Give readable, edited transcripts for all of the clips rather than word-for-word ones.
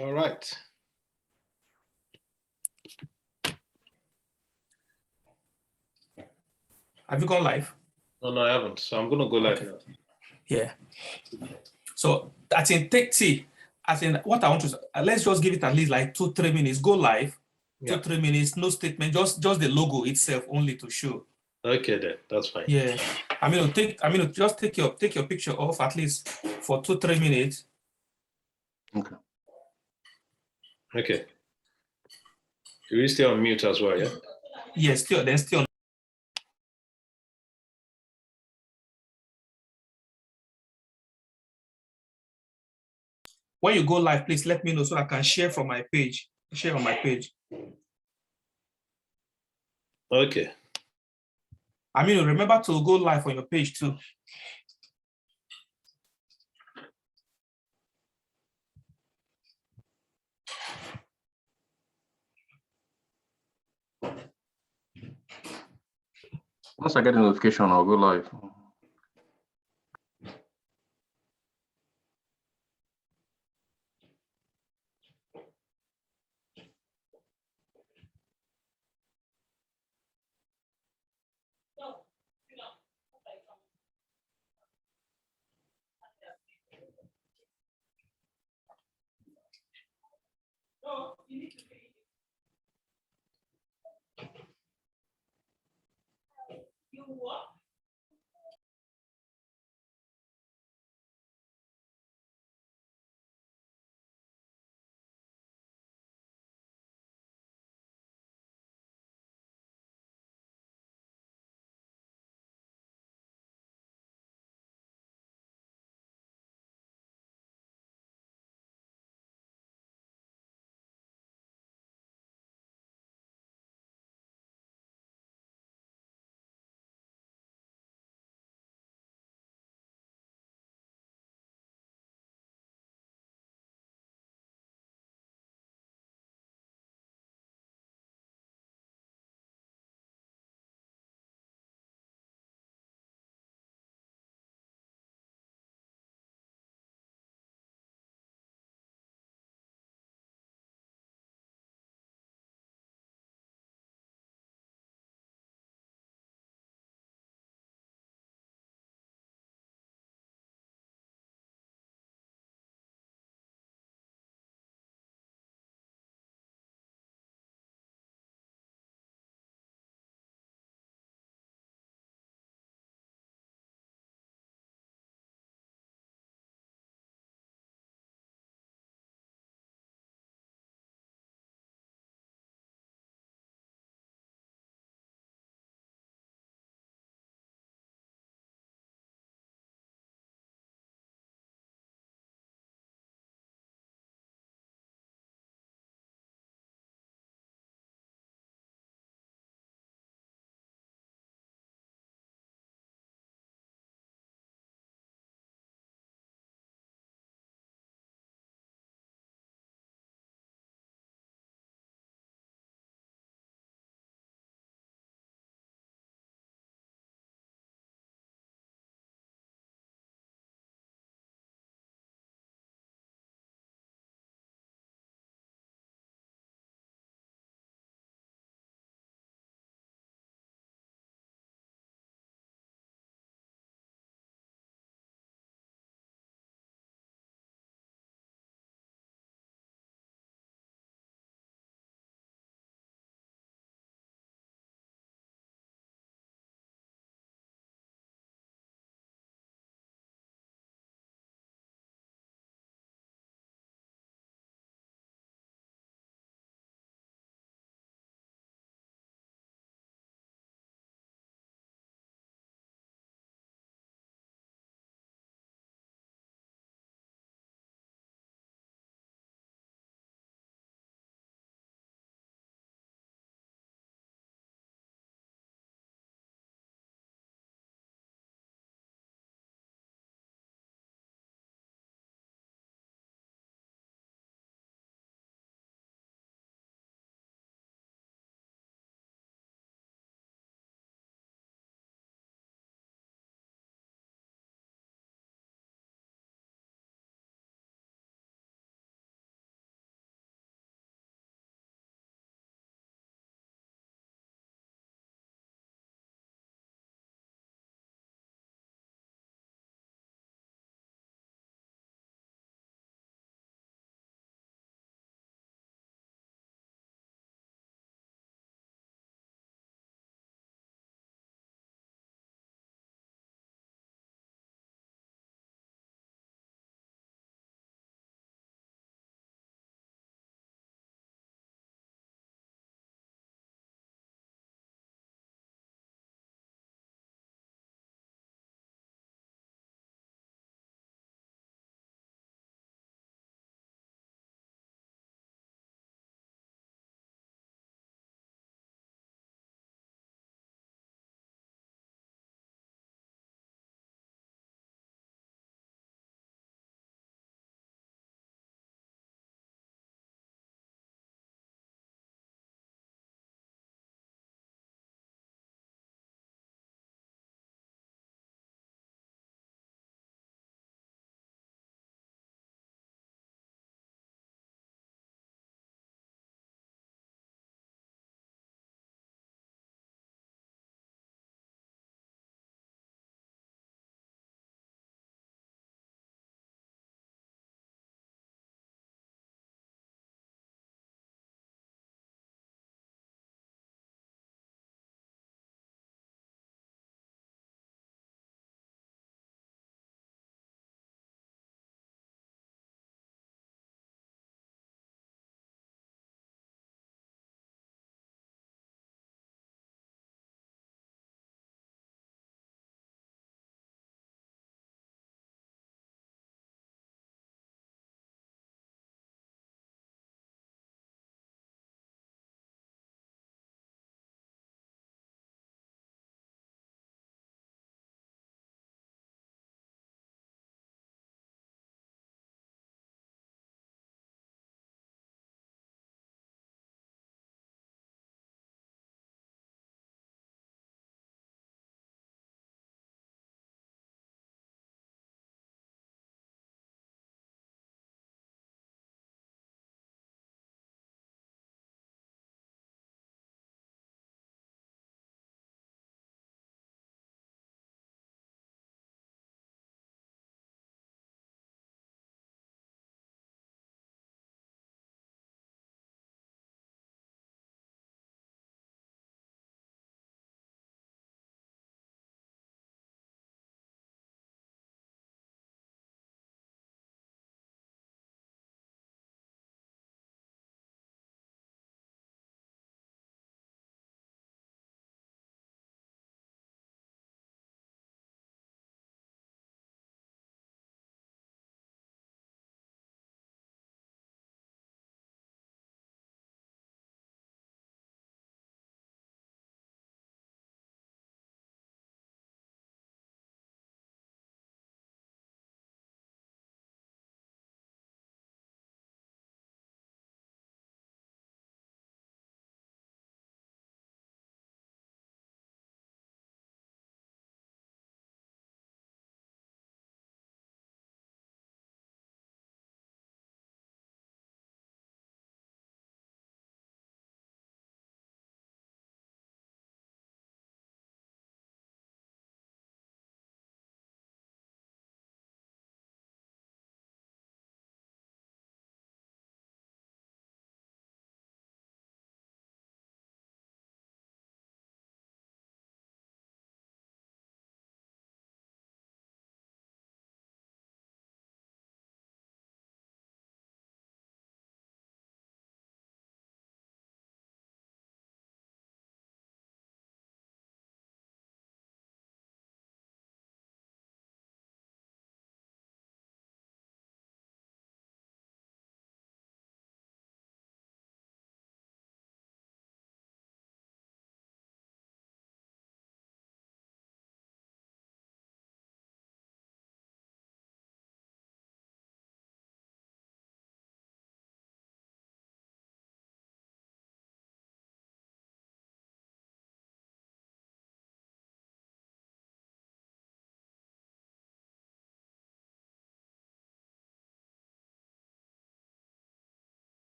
All right. Have you gone live? No, I haven't. So I'm gonna go live now. Yeah. So that's in what I want to let's just give it at least like 2-3 minutes. Go live. Yeah. 2-3 minutes, no statement, just the logo itself only to show. Okay, then that's fine. Yeah. Just take your picture off at least for 2-3 minutes. Okay. Okay. Do we stay on mute as well, yeah? Yes, still. When you go live, please let me know so I can share from my page. Share on my page. Okay. Remember to go live on your page too. Once I get a notification, I'll go live.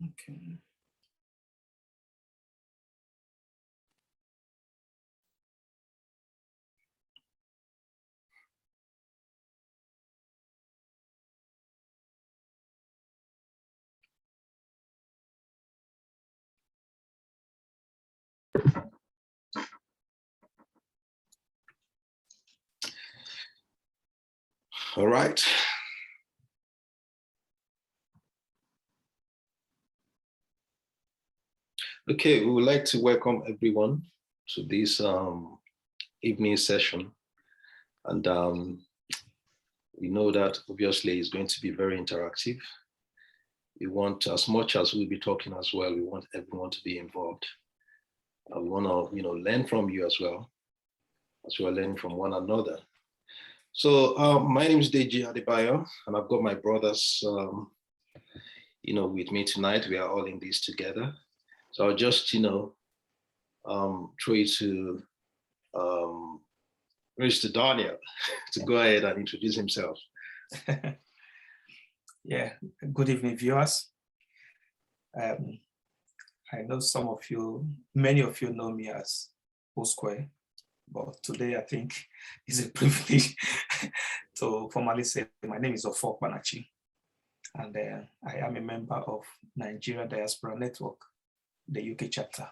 Okay. All right. Okay, we would like to welcome everyone to this evening session. And we know that obviously it's going to be very interactive. We want, as much as we'll be talking as well, we want everyone to be involved. We want to, learn from you as well, as we are learning from one another. So my name is Deji Adebayo, and I've got my brothers, with me tonight. We are all in this together. So I'll just, throw it to Mr. Daniel to go ahead and introduce himself. Yeah, good evening, viewers. I know many of you know me as O Square, but today I think it's a privilege to formally say my name is Ofok Banachi, and I am a member of Nigeria Diaspora Network, the UK chapter.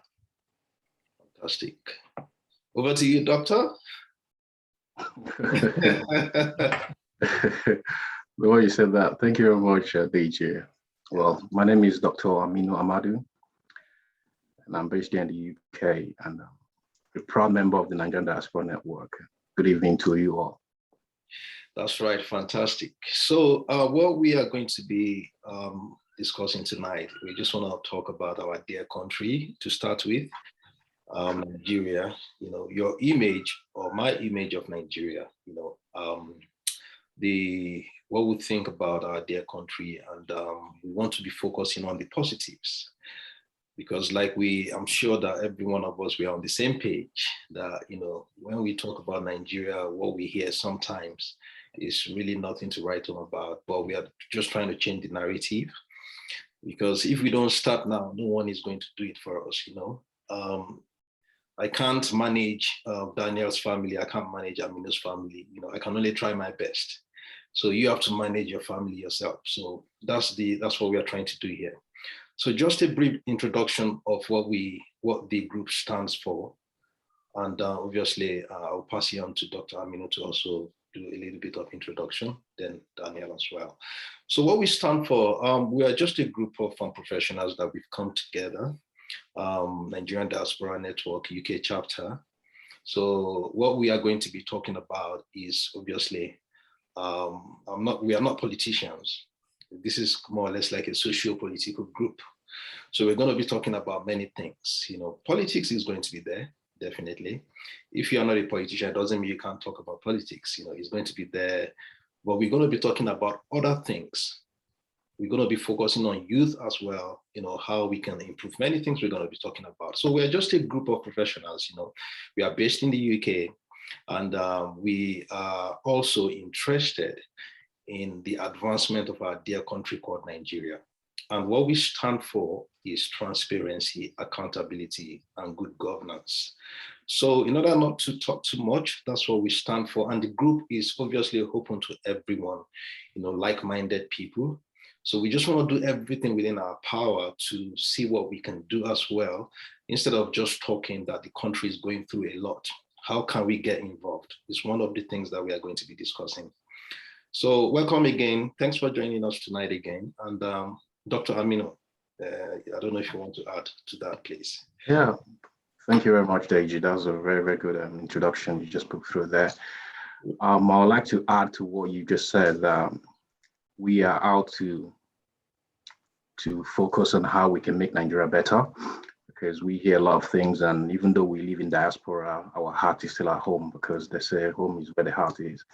Fantastic. Over to you, Doctor. The way you said that, thank you very much, DJ. Well, my name is Dr. Aminu Amadou, and I'm based here in the UK, and I'm a proud member of the Nigerian Diaspora Network. Good evening to you all. That's right, fantastic. So what we are going to be discussing tonight, we just want to talk about our dear country to start with, Nigeria. Your image or my image of Nigeria, what we think about our dear country, and we want to be focusing on the positives, because I'm sure that every one of us, we are on the same page that, when we talk about Nigeria, what we hear sometimes is really nothing to write home about, but we are just trying to change the narrative, because if we don't start now, no one is going to do it for us, I can't manage Daniel's family. I can't manage Aminu's family. I can only try my best. So you have to manage your family yourself. So that's what we are trying to do here. So just a brief introduction of what the group stands for. And obviously, I'll pass you on to Dr. Aminu to also do a little bit of introduction, then Daniel as well. So what we stand for, we are just a group of professionals that we've come together, Nigerian Diaspora Network, UK chapter. So what we are going to be talking about is obviously, we are not politicians. This is more or less like a socio-political group. So we're going to be talking about many things. Politics is going to be there, definitely. If you're not a politician, it doesn't mean you can't talk about politics. It's going to be there. But we're going to be talking about other things. We're going to be focusing on youth as well, how we can improve many things we're going to be talking about. So we're just a group of professionals, we are based in the UK, and we are also interested in the advancement of our dear country called Nigeria. And what we stand for is transparency, accountability, and good governance. So in order not to talk too much, that's what we stand for. And the group is obviously open to everyone, like-minded people. So we just want to do everything within our power to see what we can do as well, instead of just talking that the country is going through a lot. How can we get involved? It's one of the things that we are going to be discussing. So welcome again. Thanks for joining us tonight again. And Dr. Aminu, I don't know if you want to add to that, please. Yeah, thank you very much, Deji. That was a very, very good introduction you just put through there. I would like to add to what you just said. We are out to focus on how we can make Nigeria better, because we hear a lot of things, and even though we live in diaspora, our heart is still at home, because they say home is where the heart is.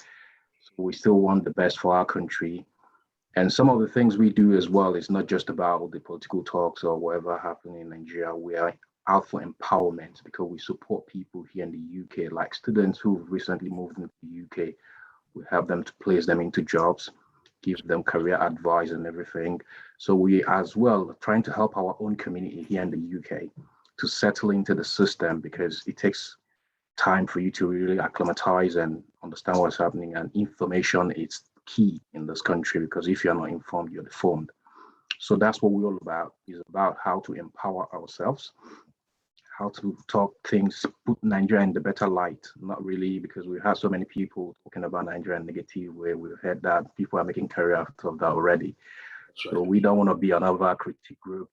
So we still want the best for our country. And some of the things we do as well is not just about the political talks or whatever happening in Nigeria. We are out for empowerment, because we support people here in the UK, like students who've recently moved into the UK. We help them to place them into jobs, gives them career advice and everything. So we as well trying to help our own community here in the UK to settle into the system, because it takes time for you to really acclimatize and understand what's happening. And information is key in this country, because if you're not informed, you're deformed. So that's what we're all about, is about how to empower ourselves, how to talk things, put Nigeria in the better light. Not really, because we have so many people talking about Nigeria in a negative way. We've heard that people are making career out of that already. That's So right. we don't want to be another critique group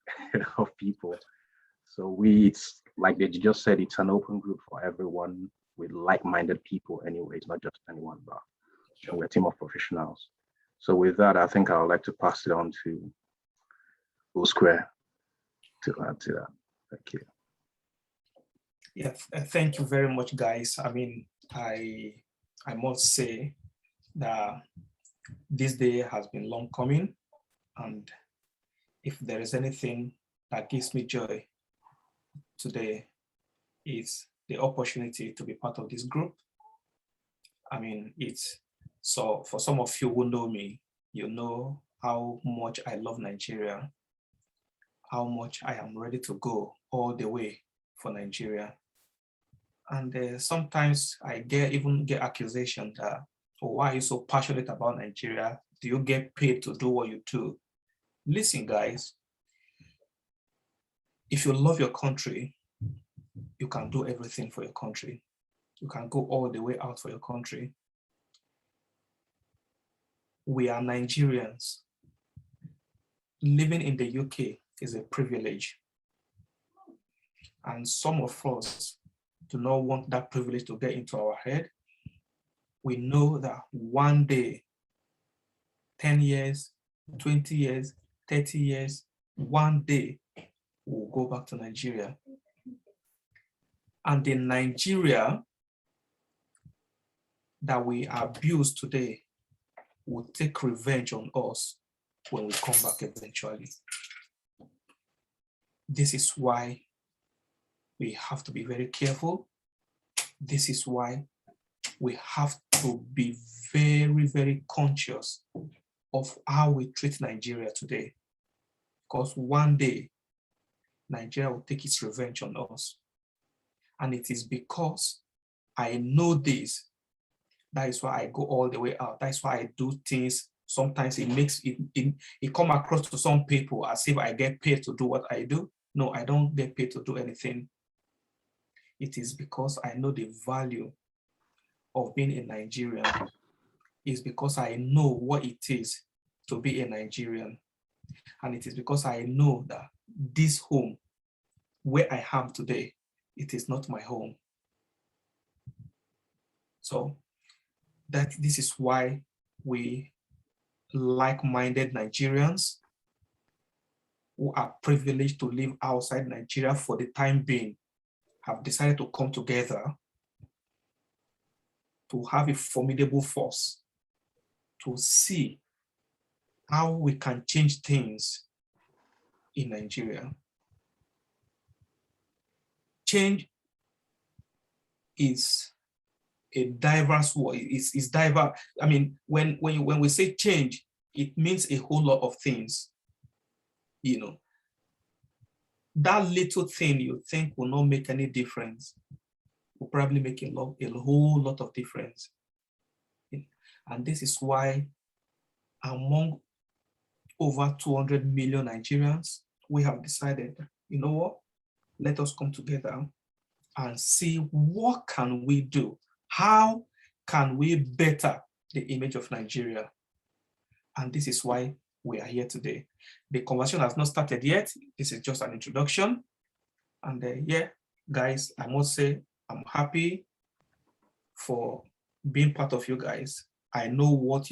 of people. So it's like they just said, it's an open group for everyone with like-minded people anyway. It's not just anyone, but we're a team of professionals. So with that, I think I would like to pass it on to O Square to add to that. Thank you. Yeah, thank you very much, guys. I mean, I must say that this day has been long coming, and if there is anything that gives me joy today, is the opportunity to be part of this group. I mean, it's so for some of you who know me, you know how much I love Nigeria, how much I am ready to go all the way for Nigeria. And sometimes I even get accusation that, oh, why are you so passionate about Nigeria? Do you get paid to do what you do? Listen, guys, if you love your country, you can do everything for your country. You can go all the way out for your country. We are Nigerians. Living in the UK is a privilege. And some of us do not want that privilege to get into our head. We know that one day, 10 years, 20 years, 30 years, one day, we'll go back to Nigeria. And the Nigeria that we abuse today will take revenge on us when we come back eventually. This is why we have to be very careful. This is why we have to be very, very conscious of how we treat Nigeria today. Because one day, Nigeria will take its revenge on us. And it is because I know this. That is why I go all the way out. That's why I do things. Sometimes it come across to some people as if I get paid to do what I do. No, I don't get paid to do anything. It is because I know the value of being a Nigerian. It's because I know what it is to be a Nigerian. And it is because I know that this home, where I am today, it is not my home. So this is why we like-minded Nigerians who are privileged to live outside Nigeria for the time being have decided to come together to have a formidable force to see how we can change things in Nigeria. Change is a diverse word. It's diverse. I mean, when we say change, it means a whole lot of things. You know, that little thing you think will not make any difference will probably make a whole lot of difference. And this is why among over 200 million Nigerians, we have decided, you know what, let us come together and see what can we do? How can we better the image of Nigeria? And this is why we are here today. The conversation has not started yet. This is just an introduction. And yeah, guys, I must say I'm happy for being part of you guys. I know what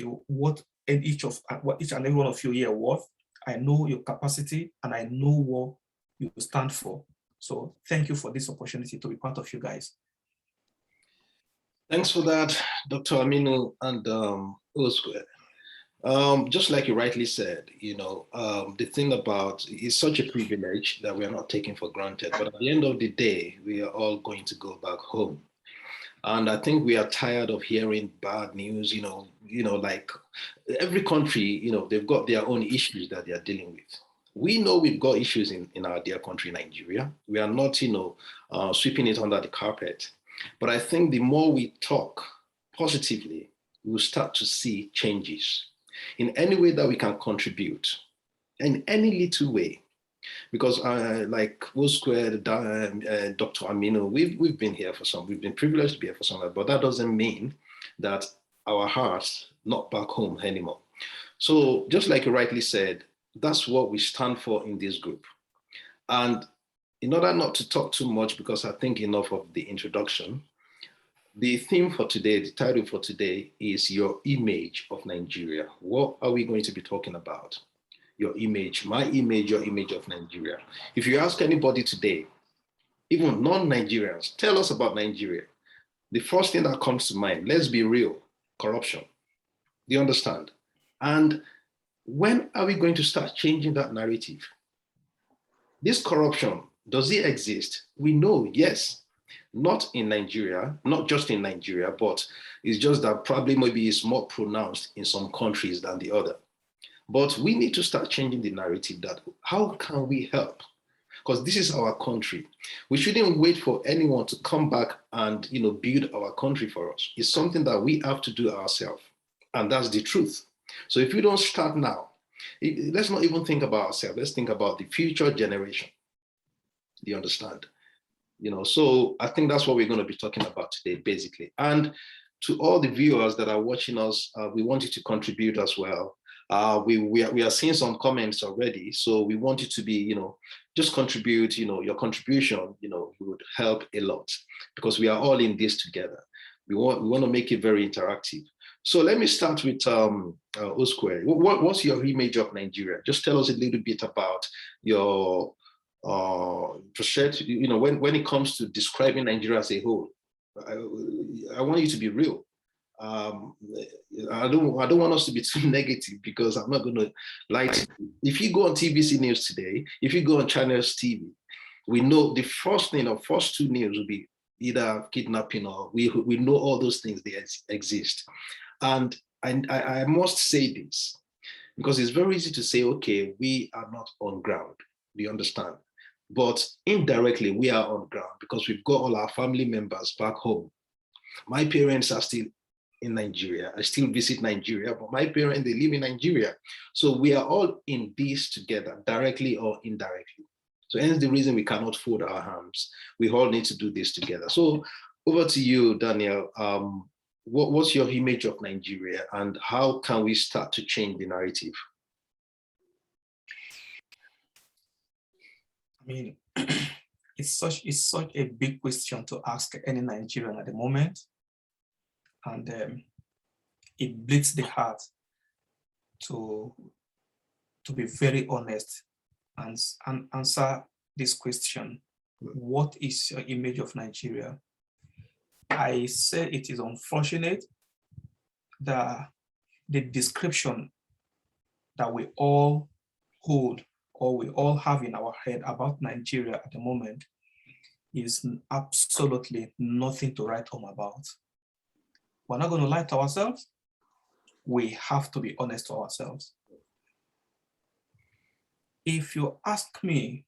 each and every one of you here are worth. I know your capacity and I know what you stand for. So thank you for this opportunity to be part of you guys. Thanks for that, Dr. Aminu and O Square. Just like you rightly said, you know, the thing about it's such a privilege that we are not taking for granted. But at the end of the day, we are all going to go back home. And I think we are tired of hearing bad news, like every country, they've got their own issues that they are dealing with. We know we've got issues in our dear country, Nigeria. We are not, sweeping it under the carpet. But I think the more we talk positively, we'll start to see changes in any way that we can contribute, in any little way. Because like Wo Square, Dr. Amino, we've been here for some, we've been privileged to be here for some, but that doesn't mean that our hearts not back home anymore. So just like you rightly said, that's what we stand for in this group. And in order not to talk too much, because I think enough of the introduction, the theme for today, the title for today is Your Image of Nigeria. What are we going to be talking about? Your image, my image, your image of Nigeria. If you ask anybody today, even non-Nigerians, tell us about Nigeria, the first thing that comes to mind, let's be real, corruption. Do you understand? And when are we going to start changing that narrative? This corruption, does it exist? We know, yes, not in Nigeria, not just in Nigeria, but it's just that probably maybe it's more pronounced in some countries than the other. But we need to start changing the narrative that how can we help? Because this is our country. We shouldn't wait for anyone to come back and build our country for us. It's something that we have to do ourselves. And that's the truth. So if we don't start now, let's not even think about ourselves. Let's think about the future generation. Do you understand? So I think that's what we're going to be talking about today, basically. And to all the viewers that are watching us, we want you to contribute as well. We are seeing some comments already, so we want you to be, just contribute. Your contribution, would help a lot because we are all in this together. We want to make it very interactive. So let me start with Osquare. What's your image of Nigeria? Just tell us a little bit about your when it comes to describing Nigeria as a whole. I want you to be real. I don't want us to be too negative because I'm not going to lie to you. If you go on TVC News today, if you go on Channels TV, we know the first two news will be either kidnapping or we know all those things, they exist. And I must say this because it's very easy to say, okay, we are not on ground. Do you understand? But indirectly, we are on ground because we've got all our family members back home. My parents are still in Nigeria. I still visit Nigeria, but my parents, they live in Nigeria. So we are all in this together, directly or indirectly. So hence the reason we cannot fold our hands. We all need to do this together. So over to you, Daniel. What's your image of Nigeria and how can we start to change the narrative? I mean, it's such a big question to ask any Nigerian at the moment. And it bleeds the heart to be very honest and answer this question. What is your image of Nigeria? I say it is unfortunate that the description that we all hold or we all have in our head about Nigeria at the moment is absolutely nothing to write home about. We're not going to lie to ourselves. We have to be honest to ourselves. If you ask me,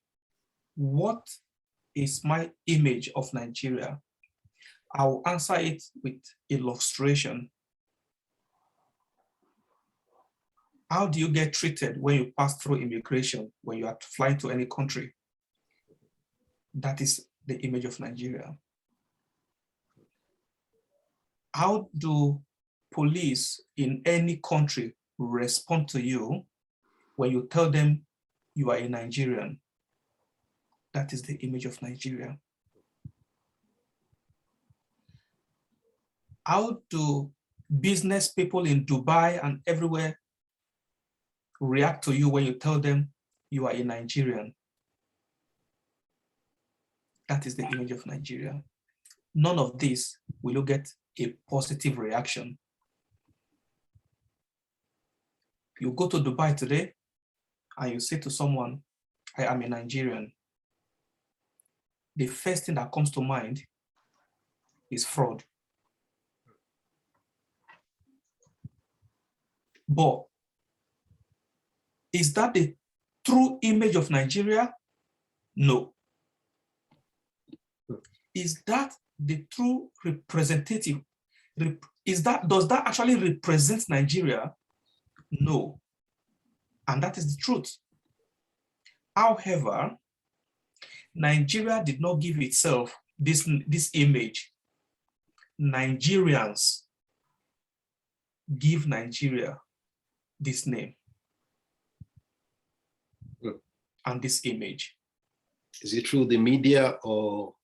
what is my image of Nigeria? I will answer it with illustration. How do you get treated when you pass through immigration, when you are flying to any country? That is the image of Nigeria. How do police in any country respond to you when you tell them you are a Nigerian? That is the image of Nigeria. How do business people in Dubai and everywhere react to you when you tell them you are a Nigerian? That is the image of Nigeria. None of this will you get a positive reaction. You go to Dubai today and you say to someone, I am a Nigerian. The first thing that comes to mind is fraud. But is that the true image of Nigeria? No. Is that the true representative? Does that actually represent Nigeria? No. And that is the truth. However, Nigeria did not give itself this image. Nigerians give Nigeria this name and this image. Is it through the media or?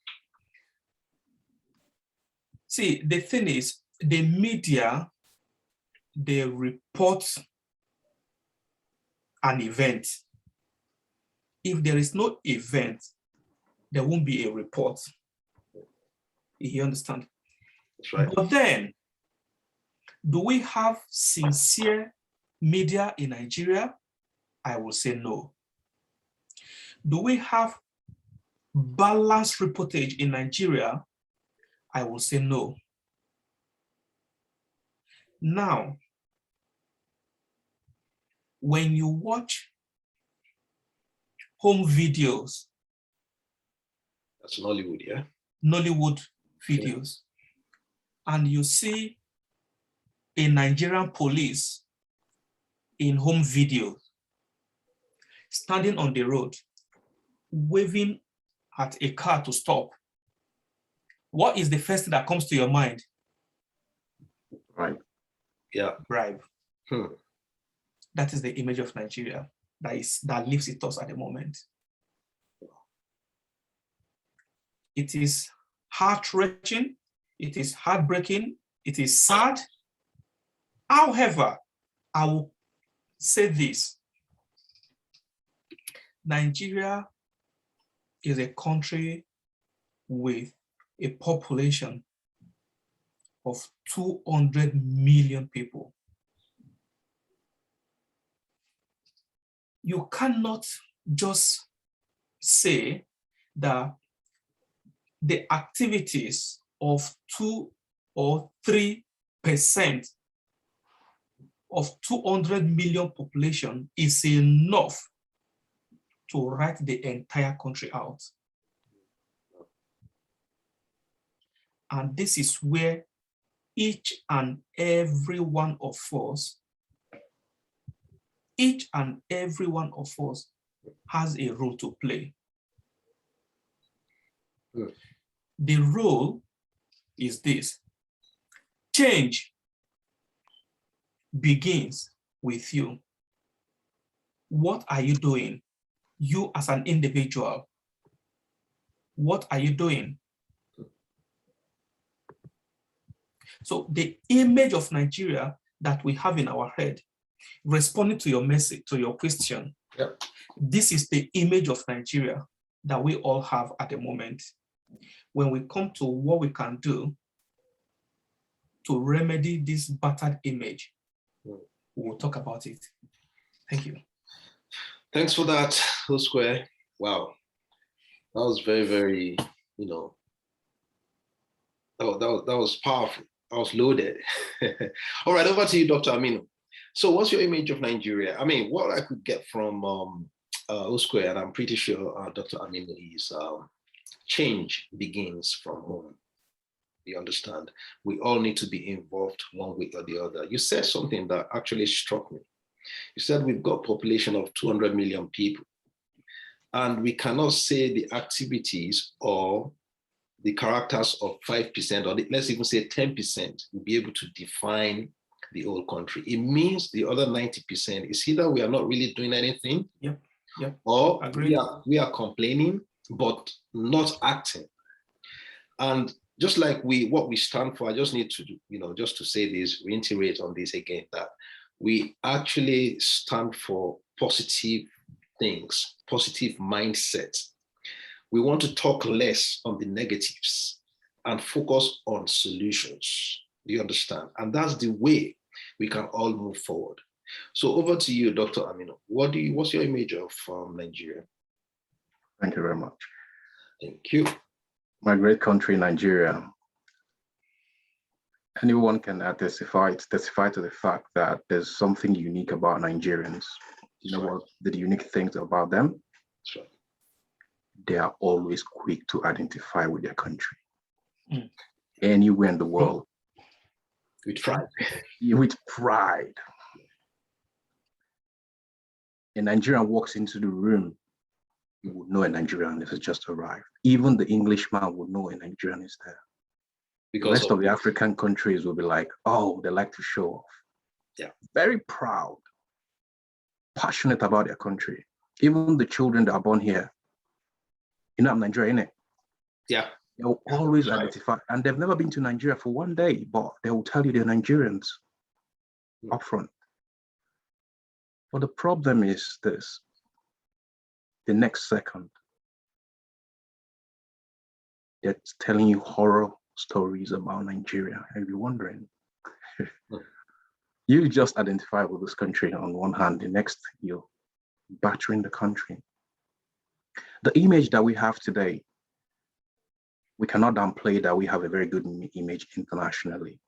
See, the thing is, the media, they report an event. If there is no event, there won't be a report. You understand? That's right. But then, do we have sincere media in Nigeria? I will say no. Do we have balanced reportage in Nigeria? I will say no. Now, when you watch home videos, that's Nollywood, yeah? Nollywood videos, and you see a Nigerian police in home videos standing on the road, waving at a car to stop, what is the first thing that comes to your mind? Right. Yeah. Bribe. That is the image of Nigeria that lives with us at the moment. It is heart-wrenching, it is heartbreaking, it is sad. However, I will say this. Nigeria is a country with a population of 200 million people. You cannot just say that the activities of 2 or 3% of 200 million population is enough to write the entire country out. And this is where each and every one of us has a role to play. The role is this: change begins with you. What are you doing? You as an individual, what are you doing? So the image of Nigeria that we have in our head, responding to your message, to your question, this is the image of Nigeria that we all have at the moment. When we come to what we can do to remedy this battered image, we will talk about it. Thank you. Thanks for that, Square. Wow. That was very, very, that was powerful. I was loaded. All right, over to you, Dr. Aminu. So what's your image of Nigeria? I mean, what I could get from Square, and I'm pretty sure Dr. Aminu is change begins from home. You understand? We all need to be involved one way or the other. You said something that actually struck me. You said we've got a population of 200 million people, and we cannot say the activities or the characters of 5%, or let's even say 10%, will be able to define the whole country. It means the other 90% is either we are not really doing anything, or we are complaining, but not acting. And just like what we stand for, I just need to, just to say this, reiterate on this again, that we actually stand for positive things, positive mindset. We want to talk less on the negatives and focus on solutions. Do you understand? And that's the way we can all move forward. So over to you, Dr. Aminu. What's your image of Nigeria? Thank you very much. Thank you. My great country, Nigeria. Anyone can testify to the fact that there's something unique about Nigerians. You know what the unique things about them? Sure. They are always quick to identify with their country. Mm. Anywhere in the world. With pride. With pride. A Nigerian walks into the room, you would know a Nigerian has just arrived. Even the Englishman would know a Nigerian is there. Because the rest of the African countries will be like, oh, they like to show off. Yeah. Very proud, passionate about their country. Even the children that are born here, you know, I'm Nigerian, innit? Yeah. They'll always identify, and they've never been to Nigeria for one day, but they will tell you they're Nigerians up front. But the problem is this: the next second, they're telling you horror stories about Nigeria, and you're wondering, you just identify with this country on one hand, the next you're battering the country. The image that we have today, we cannot downplay that we have a very good image internationally.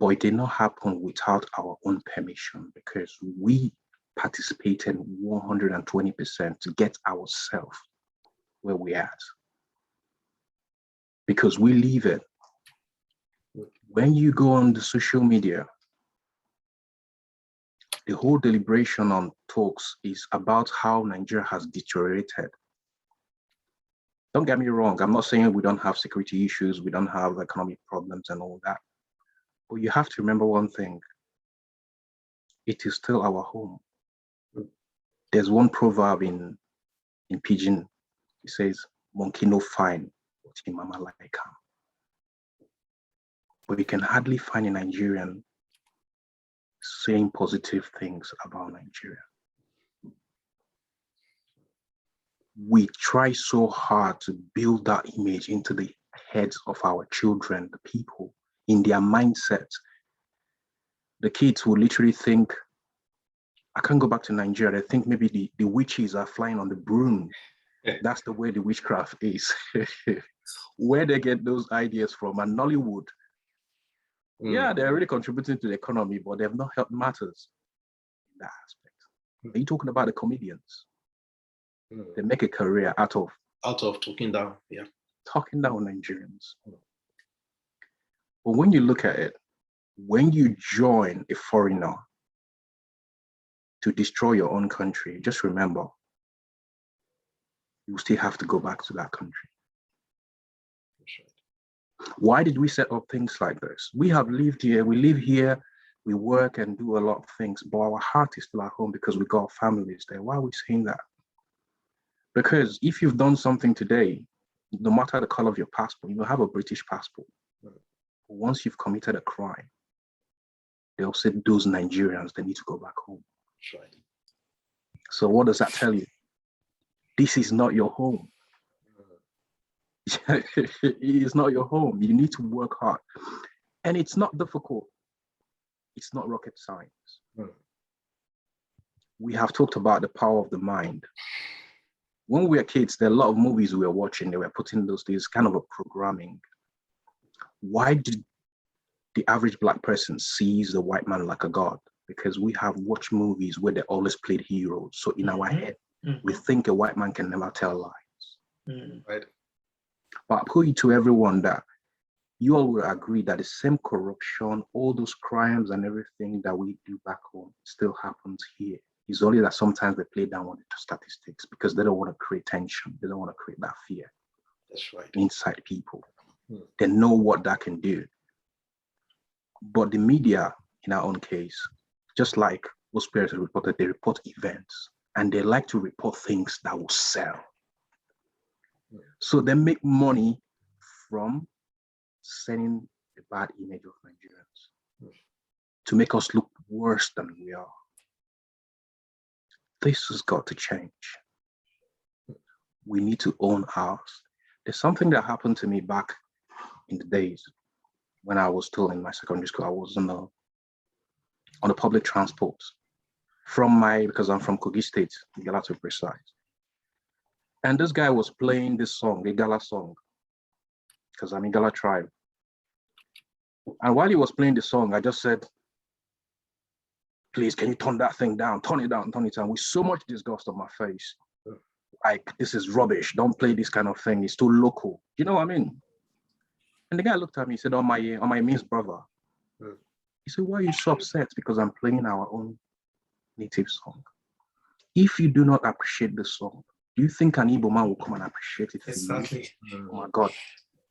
But it did not happen without our own permission, because we participated 120% to get ourselves where we're at. Because we live it. When you go on the social media, the whole deliberation on talks is about how Nigeria has deteriorated. Don't get me wrong, I'm not saying we don't have security issues, we don't have economic problems and all that. But you have to remember one thing. It is still our home. There's one proverb in Pidgin. It says, monkey no fine, but your mama like him. But you can hardly find a Nigerian saying positive things about Nigeria. We try so hard to build that image into the heads of our children, the people, in their mindset. The kids will literally think, I can't go back to Nigeria. They think maybe the witches are flying on the broom. That's the way the witchcraft is. Where they get those ideas from. And Nollywood, yeah, they're really contributing to the economy, but they have not helped matters in that aspect. Are you talking about the comedians? They make a career out of talking down, talking down Nigerians. But when you look at it, when you join a foreigner to destroy your own country, just remember, you still have to go back to that country. Why did we set up things like this? We have lived here, we live here, we work and do a lot of things, but our heart is still at home because we got families there. Why are we saying that? Because if you've done something today, no matter the color of your passport, you have a British passport. But once you've committed a crime, they'll say those Nigerians, they need to go back home. That's right. So what does that tell you? This is not your home. It is not your home. You need to work hard. And it's not difficult. It's not rocket science. We have talked about the power of the mind. When we were kids, there are a lot of movies we were watching. They were putting these kind of a programming. Why did the average Black person sees the white man like a god? Because we have watched movies where they always played heroes. So in our head, we think a white man can never tell lies. Right. But I put it to everyone that you all will agree that the same corruption, all those crimes and everything that we do back home still happens here. It's only that sometimes they play down on the statistics because they don't want to create tension. They don't want to create that fear. That's right. Inside people. They know what that can do. But the media, in our own case, just like most parents reported, they report events and they like to report things that will sell. So they make money from sending a bad image of Nigerians to make us look worse than we are. This has got to change. We need to own ours. There's something that happened to me back in the days when I was still in my secondary school. I was on the public transport because I'm from Kogi State, Igala to be precise. And this guy was playing this song, the Igala song, because I'm Igala tribe. And while he was playing the song, I just said, please, can you turn that thing down? Turn it down, turn it down. With so much disgust on my face. Like, this is rubbish. Don't play this kind of thing. It's too local. You know what I mean? And the guy looked at me, he said, on my Miss brother. He said, why are you so upset? Because I'm playing our own native song. If you do not appreciate the song, do you think an Igbo man will come and appreciate it for Exactly. you? Oh my God.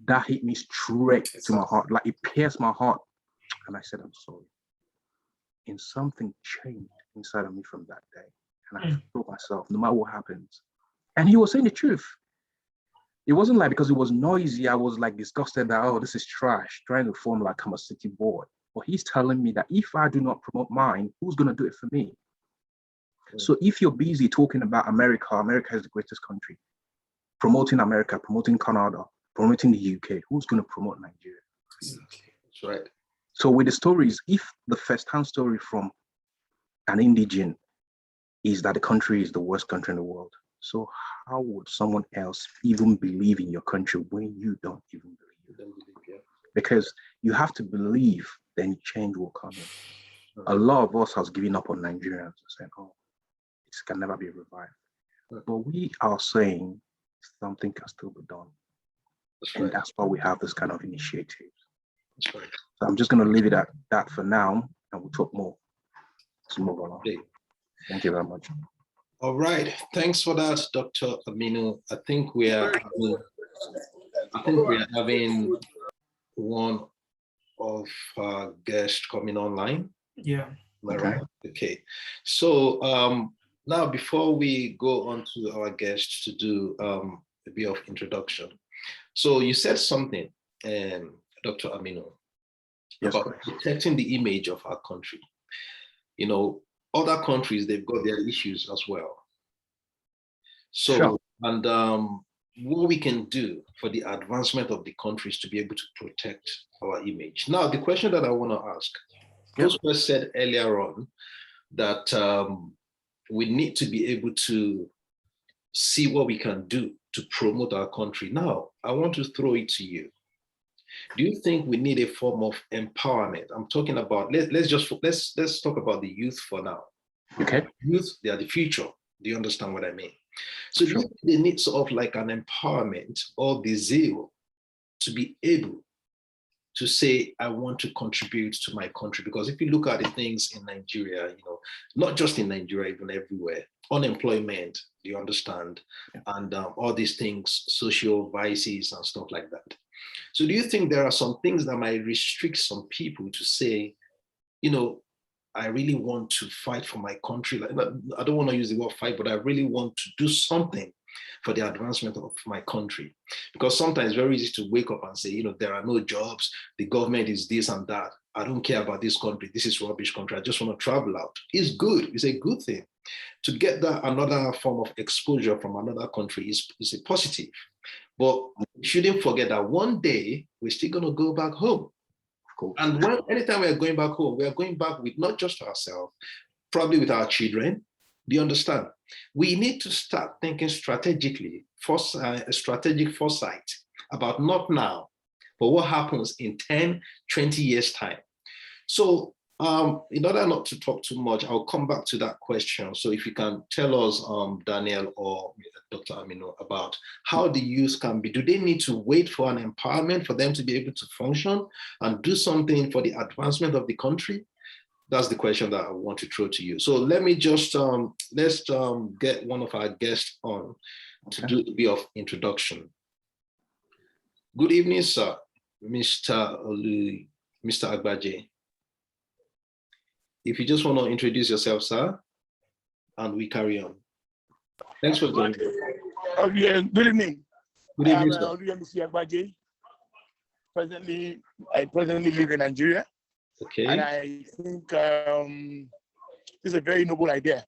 That hit me straight to my heart. Like, it pierced my heart. And I said, I'm sorry. And something changed inside of me from that day. And I told myself, no matter what happens. And he was saying the truth. It wasn't like because it was noisy, I was like disgusted that, oh, this is trash, trying to form like I'm a city boy. But he's telling me that if I do not promote mine, who's going to do it for me? So if you're busy talking about America, America is the greatest country, promoting America, promoting Canada, promoting the UK, who's going to promote Nigeria? Exactly. That's right. So with the stories, if the first-hand story from an indigene is that the country is the worst country in the world, so how would someone else even believe in your country when you don't even believe? Because you have to believe, then change will come in. A lot of us has given up on Nigerians and said, oh, it can never be revived. But we are saying something can still be done. And that's why we have this kind of initiative. So I'm just going to leave it at that for now, and we'll talk more. Let's move on. Okay. Thank you very much. All right. Thanks for that, Dr. Aminu. I think we are having one of our guests coming online. Yeah. Am I right? Okay. So now, before we go on to our guests to do a bit of introduction. So you said something, Dr. Aminu, about protecting the image of our country. You know, other countries, they've got their issues as well. So, and what we can do for the advancement of the countries to be able to protect our image. Now, the question that I want to ask, Oscar said earlier on that we need to be able to see what we can do to promote our country. Now, I want to throw it to you. Do you think we need a form of empowerment? I'm talking about, let's talk about the youth for now. Okay. Youth, they are the future. Do you understand what I mean? So do you think they need sort of like an empowerment or the zeal to be able to say, I want to contribute to my country? Because if you look at the things in Nigeria, you know, not just in Nigeria, even everywhere, unemployment, do you understand? And all these things, social vices and stuff like that. So do you think there are some things that might restrict some people to say, you know, I really want to fight for my country. Like, I don't want to use the word fight, but I really want to do something for the advancement of my country. Because sometimes it's very easy to wake up and say, you know, there are no jobs, the government is this and that. I don't care about this country. This is rubbish country. I just want to travel out. It's good. It's a good thing. To get that another form of exposure from another country is a positive. But we shouldn't forget that one day we're still going to go back home. And anytime we are going back home, we are going back with not just ourselves, probably with our children. Do you understand? We need to start thinking strategically, a strategic foresight about not now, but what happens in 10, 20 years' time. So in order not to talk too much, I'll come back to that question. So if you can tell us, Daniel or Dr. Aminu, about how the youth can be, do they need to wait for an empowerment for them to be able to function and do something for the advancement of the country? That's the question that I want to throw to you. So let me just, let's get one of our guests on to do a bit of introduction. Good evening, sir, Mr. Agbaje. If you just want to introduce yourself, sir, and we carry on. Thanks for joining. Yeah, good evening. Good evening, sir. Mr. Agbaje. I presently live in Nigeria. Okay. And I think this is a very noble idea.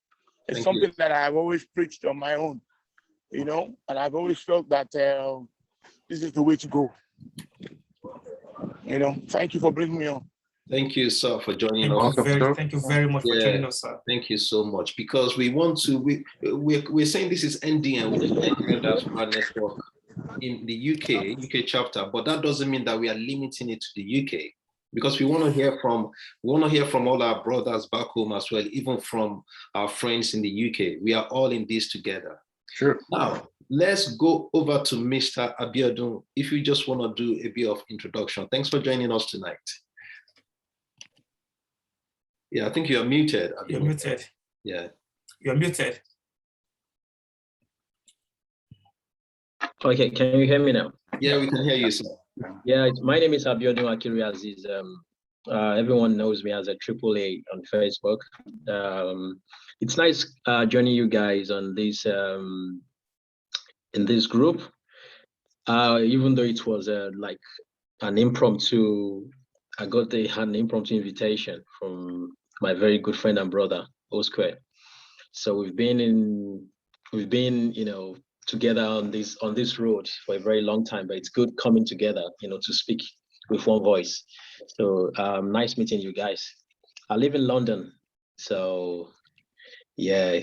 It's Thank something you. that I've always preached on my own, you know, and I've always felt that this is the way to go. You know, thank you for bringing me on. Thank you, sir, for joining us. Thank you very much for joining us, sir. Thank you so much, because we want to, we're saying this is NDN, which is Nigerian Diaspora Network in the UK chapter, but that doesn't mean that we are limiting it to the UK. because we want to hear from all our brothers back home as well, even from our friends in the UK. We are all in this together. Sure. Now, let's go over to Mr. Abiodun. If you just want to do a bit of introduction. Thanks for joining us tonight. Yeah, I think you are muted. You're muted. Yeah. You're muted. Okay, can you hear me now? Yeah, we can hear you, sir. Yeah, my name is Abiodun Akiri Aziz. Everyone knows me as a AAA on Facebook. It's nice joining you guys on this in this group. Even though it was like an impromptu, I got an impromptu invitation from my very good friend and brother, O-Square. So we've been, you know, together on this road for a very long time, but it's good coming together, you know, to speak with one voice. So nice meeting you guys. I live in London, so yeah,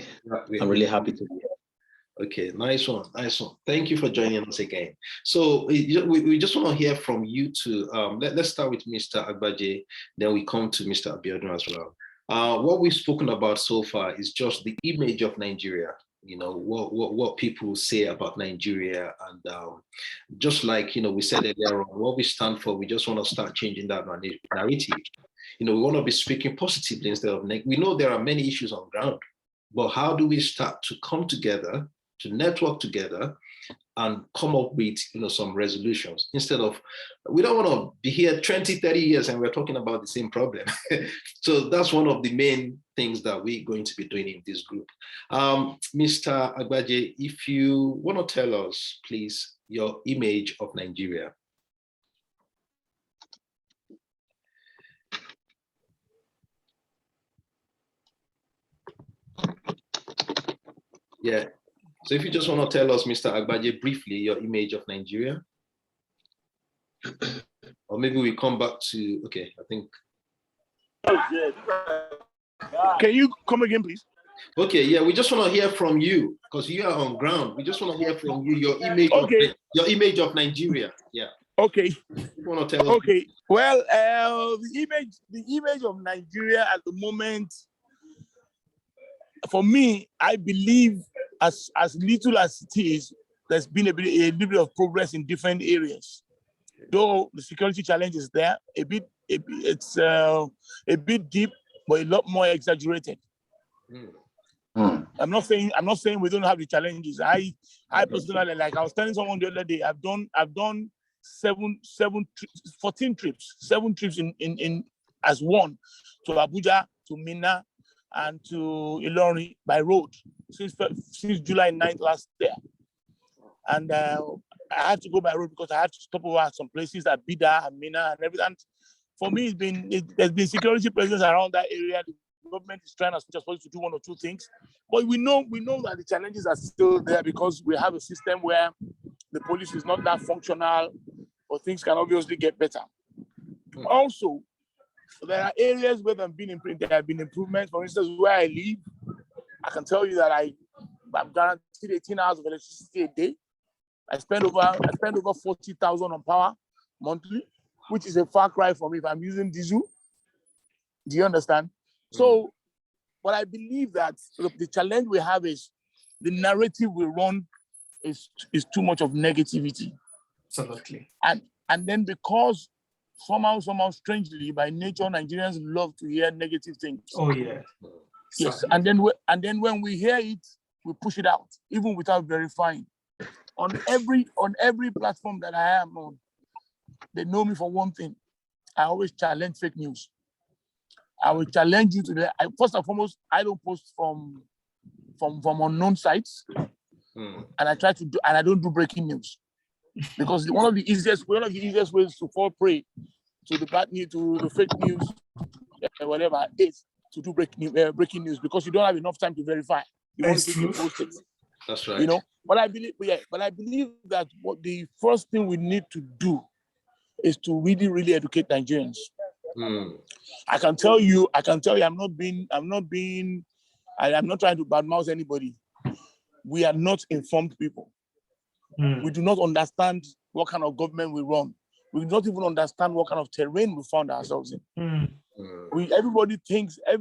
I'm really happy to be here. Okay, nice one, nice one. Thank you for joining us again. So we just want to hear from you two. Let's start with Mr. Agbaje, then we come to Mr. Abiodun as well. What we've spoken about so far is just the image of Nigeria. You know, what people say about Nigeria, and just like, you know, we said earlier on, what we stand for, we just want to start changing that narrative. You know, we want to be speaking positively instead of negative. We know there are many issues on ground, but how do we start to come together, to network together, and come up with, you know, some resolutions, instead of, we don't want to be here 20, 30 years and we're talking about the same problem. So that's one of the main things that we're going to be doing in this group. Mr. Agbaje, if you want to tell us, please, your image of Nigeria. Yeah. So if you just want to tell us, Mr. Agbaje, briefly, your image of Nigeria. Or maybe we come back to, okay, I think. Can you come again, please? Okay, yeah, we just want to hear from you because you are on ground. We just want to hear from you, your image, your image of Nigeria. Yeah. Okay. You want to tell us? Okay. Well, the image of Nigeria at the moment, for me, I believe as little as it is, there's been a little bit of progress in different areas. Though the security challenge is there, it's a bit deep, but a lot more exaggerated. I'm not saying we don't have the challenges. I personally, like I was telling someone the other day, I've done 14 trips, 7 trips in as one, to Abuja, to Minna, and to Ilorin by road since July 9th last year. And I had to go by road because I had to stop over at some places at Bida and Minna and everything. And for me, there's been security presence around that area. The government is trying as much as possible to do 1 or 2 things. But we know that the challenges are still there because we have a system where the police is not that functional, but things can obviously get better. Also, there are areas where there have been improvements. For instance, where I live, I can tell you that I'm guaranteed 18 hours of electricity a day. I spend over 40,000 on power monthly, which is a far cry from if I'm using diesel. Do you understand? So, but I believe that the challenge we have is the narrative we run is too much of negativity. Absolutely. And then because somehow, strangely, by nature, Nigerians love to hear negative things. Oh yeah. Yes. And then when we hear it, we push it out, even without verifying. On every platform that I am on, they know me for one thing. I always challenge fake news. I will challenge you today. First and foremost, I don't post from unknown sites, and I don't do breaking news, because one of the easiest ways to fall prey to the bad news, to the fake news, whatever, is to do breaking news, because you don't have enough time to verify. You want to post it. That's right. You know, but I believe that what the first thing we need to do is to really, really educate Nigerians. I can tell you, I'm not trying to badmouth anybody. We are not informed people. We do not understand what kind of government we run. we don't even understand what kind of terrain we found ourselves in. Mm. Everybody thinks, a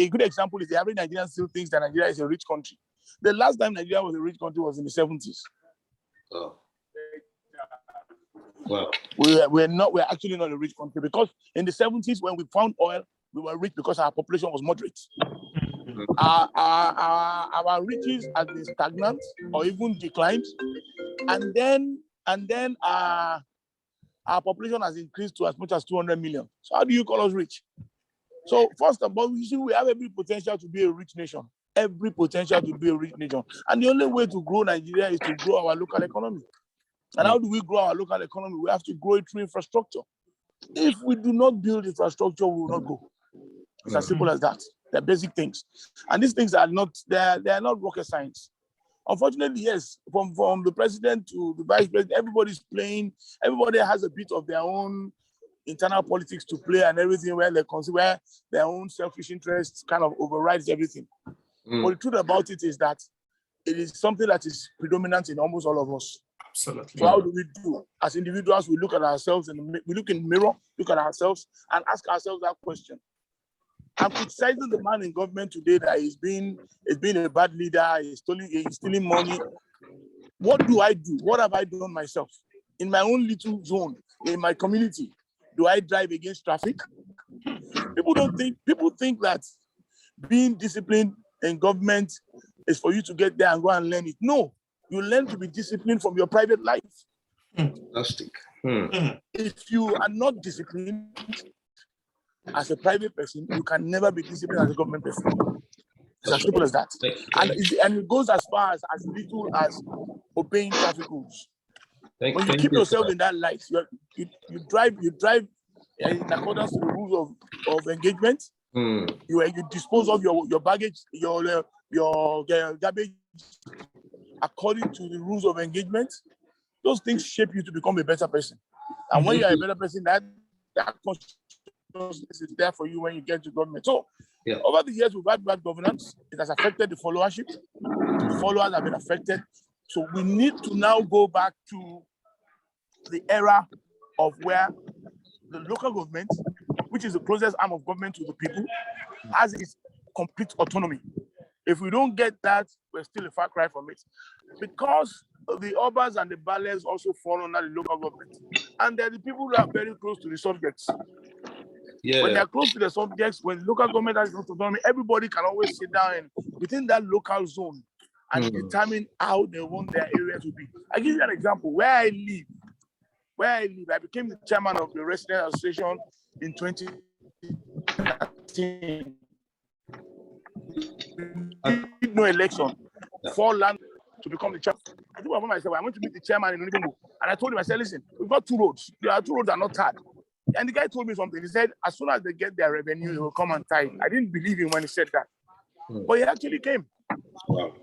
good example is the average Nigerian still thinks that Nigeria is a rich country. The last time Nigeria was a rich country was in the 70s. Oh. Wow. We're actually not a rich country, because in the 70s when we found oil, we were rich because our population was moderate. Our riches has been stagnant or even declined, and then our population has increased to as much as 200 million. So how do you call us rich? So first of all, we have every potential to be a rich nation. Every potential to be a rich nation. And the only way to grow Nigeria is to grow our local economy. And how do we grow our local economy? We have to grow it through infrastructure. If we do not build infrastructure, we will not go. It's as simple as that. They're basic things. And these things are not, they're not rocket science. Unfortunately, yes, from the president to the vice president, everybody's playing, everybody has a bit of their own internal politics to play and everything, where they consider their own selfish interests kind of overrides everything. But the truth about it is that it is something that is predominant in almost all of us. Absolutely. So how do we do? As individuals, we look at ourselves and we look in the mirror, look at ourselves and ask ourselves that question. I'm criticizing the man in government today that he's been a bad leader, he's stealing money. What do I do? What have I done myself? In my own little zone, in my community, do I drive against traffic? People think that being disciplined in government is for you to get there and go and learn it. No, you learn to be disciplined from your private life. Fantastic. If you are not disciplined as a private person, you can never be disciplined as a government person. It's as simple as that. And it goes as far as little as obeying traffic rules. When you keep yourself in that light, you drive in accordance to the rules of engagement. You dispose of your baggage, your garbage according to the rules of engagement. Those things shape you to become a better person. And when you are a better person, that consciousness is there for you when you get to government. So over the years, we've had bad governance. It has affected the followership. The followers have been affected. So we need to now go back to the era of where the local government, which is the closest arm of government to the people, has its complete autonomy. If we don't get that, we're still a far cry from it. Because the urbans and the ballets also fall under the local government. And they're the people who are very close to the subjects. When they're close to the subjects, when local government has autonomy, everybody can always sit down within that local zone and determine how they want their area to be. I'll give you an example. Where I live, I became the chairman of the resident association in 2013. No election, 4 land to become the chairman. I told myself, I went to meet the chairman in Onibungo, and I told him, I said, listen, we've got 2 roads. There are 2 roads that are not tied. And the guy told me something. He said, as soon as they get their revenue, they will come and tie. I didn't believe him when he said that. But he actually came. Wow.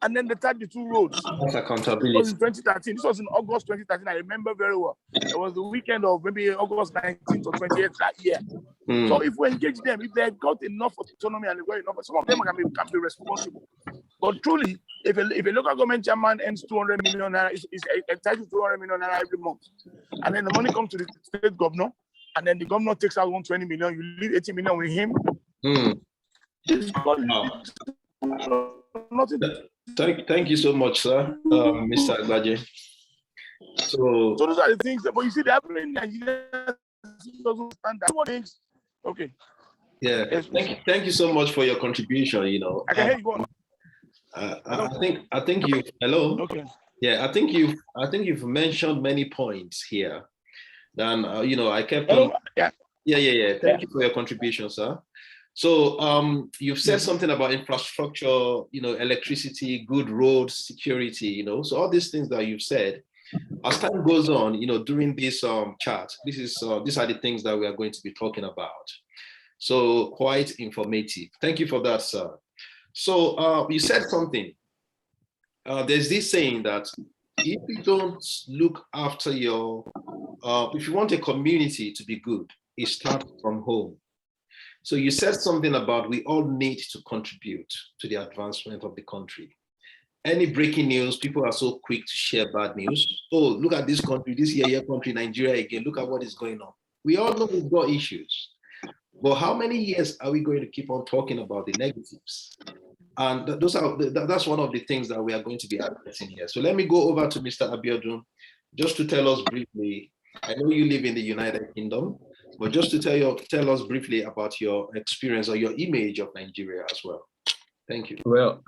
And then they tied the 2 roads. That's accountability. It was in 2013. This was in August 2013. I remember very well. It was the weekend of maybe August 19th or 28th that year. So if we engage them, if they've got enough autonomy and they've got enough, some of them can be responsible. But truly, if a local government chairman earns 200 million naira, is entitled to 200 million naira every month, and then the money comes to the state governor, and then the governor takes out 120 million, you leave 80 million with him. Thank you so much, sir, Mr. Agbaje. So those are the things that, but you see, the average Nigerian doesn't stand that. Okay. Yeah. Yes, thank you so much for your contribution. You know, I can hear you go on. I think you. Hello. Okay. Yeah, I think you've mentioned many points here. Then you know, I kept Hello? on. Yeah. Thank you for your contribution, sir. So you've said something about infrastructure, you know, electricity, good roads, security, you know. So all these things that you've said, as time goes on, you know, during this chat, these are the things that we are going to be talking about. So quite informative. Thank you for that, sir. So you said something. There's this saying that if you don't look after if you want a community to be good, it starts from home. So you said something about we all need to contribute to the advancement of the country. any breaking news, people are so quick to share bad news. Oh, look at this country, this year country, Nigeria again. Look at what is going on. We all know we've got issues. But how many years are we going to keep on talking about the negatives? And that's one of the things that we are going to be addressing here. So let me go over to Mr. Abiodun, just to tell us briefly. I know you live in the United Kingdom, but just to tell us briefly about your experience or your image of Nigeria as well. Thank you. Well,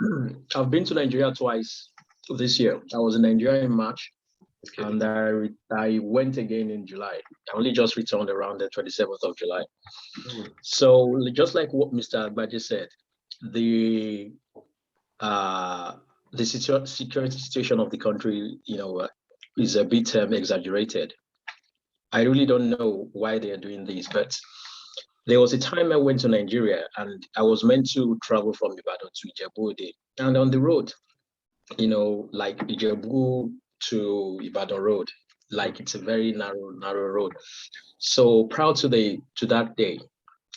I've been to Nigeria twice this year. I was in Nigeria in March, okay, and I went again in July. I only just returned around the 27th of July. So just like what Mr. Agbaje said, the security situation of the country, is a bit exaggerated. I really don't know why they are doing this, but there was a time I went to Nigeria and I was meant to travel from Ibadan to Ijebu, and on the road, like Ijebu to Ibadan road, like it's a very narrow road. So proud to that day,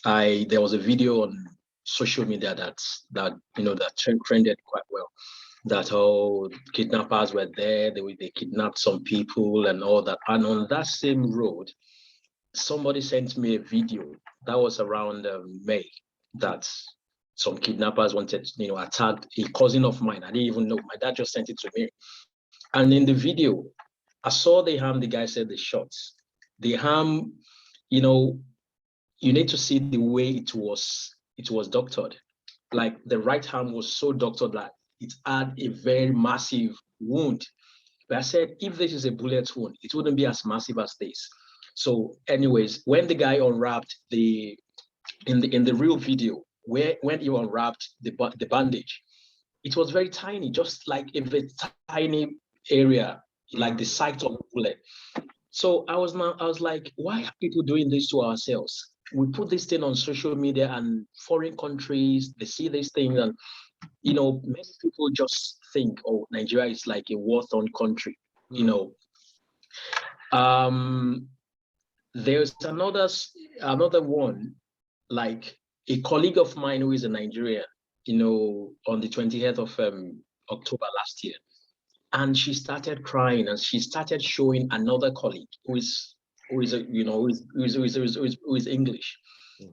there was a video on social media that trended quite well. That kidnappers were there, they kidnapped some people and all that. And on that same road, somebody sent me a video that was around May, that some kidnappers wanted, attacked a cousin of mine. I didn't even know. My dad just sent it to me. And in the video, I saw the harm the guy said the shots. The harm, you need to see the way it was doctored. Like the right arm was so doctored that it had a very massive wound. But I said, if this is a bullet wound, it wouldn't be as massive as this. So anyways, when the guy unwrapped in the real video, when he unwrapped the bandage, it was very tiny, just like a very tiny area, like the site of the bullet. So I was like, why are people doing this to ourselves? We put this thing on social media and foreign countries, they see this thing and, many people just think, oh, Nigeria is like a war-torn country, There's another one, like a colleague of mine who is a Nigerian, on the 20th of October last year. And she started crying and she started showing another colleague who is English.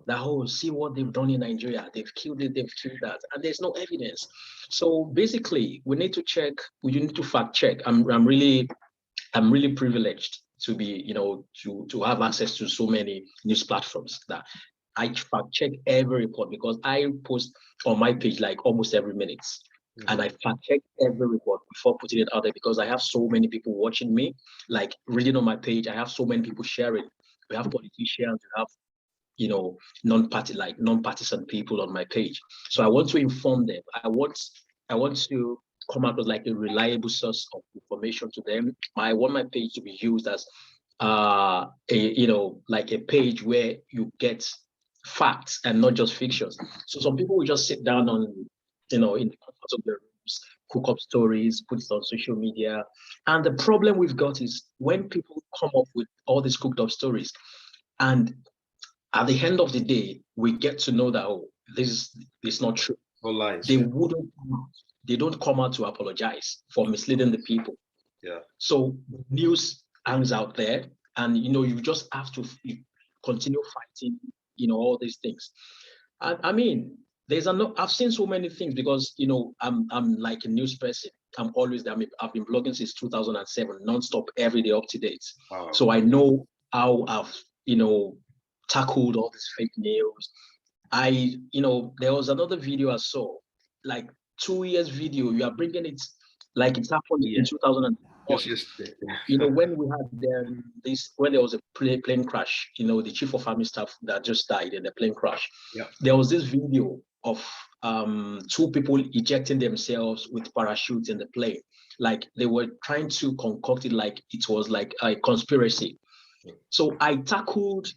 That, see what they've done in Nigeria. They've killed it, they've killed that. And there's no evidence. So basically, we need to fact check. I'm really privileged to be, to have access to so many news platforms that I fact check every report, because I post on my page like almost every minute. And I fact check every report before putting it out there, because I have so many people watching me, like reading on my page. I have so many people sharing. We have politicians, we have, non-partisan people on my page. So I want to inform them. I want to come out with like a reliable source of information to them. I want my page to be used as like a page where you get facts and not just fictions. So some people will just sit down on, in the comfort of their rooms, cook up stories, put it on social media. And the problem we've got is when people come up with all these cooked up stories, and at the end of the day, we get to know that, this is not true. All lies. They don't come out to apologize for misleading the people. Yeah. So news hangs out there, and you just have to continue fighting, all these things. I mean, I've seen so many things, because I'm like a news person. I'm always there. I've been blogging since 2007, nonstop, every day, up to date. Wow. So I know how I've tackled all this fake news. There was another video I saw, like 2 years video. You are bringing it like it's happened in 2004. Yes. When we had when there was a plane crash, the chief of army staff that just died in the plane crash. Yeah. There was this video of 2 people ejecting themselves with parachutes in the plane. Like they were trying to concoct it like it was like a conspiracy. So I tackled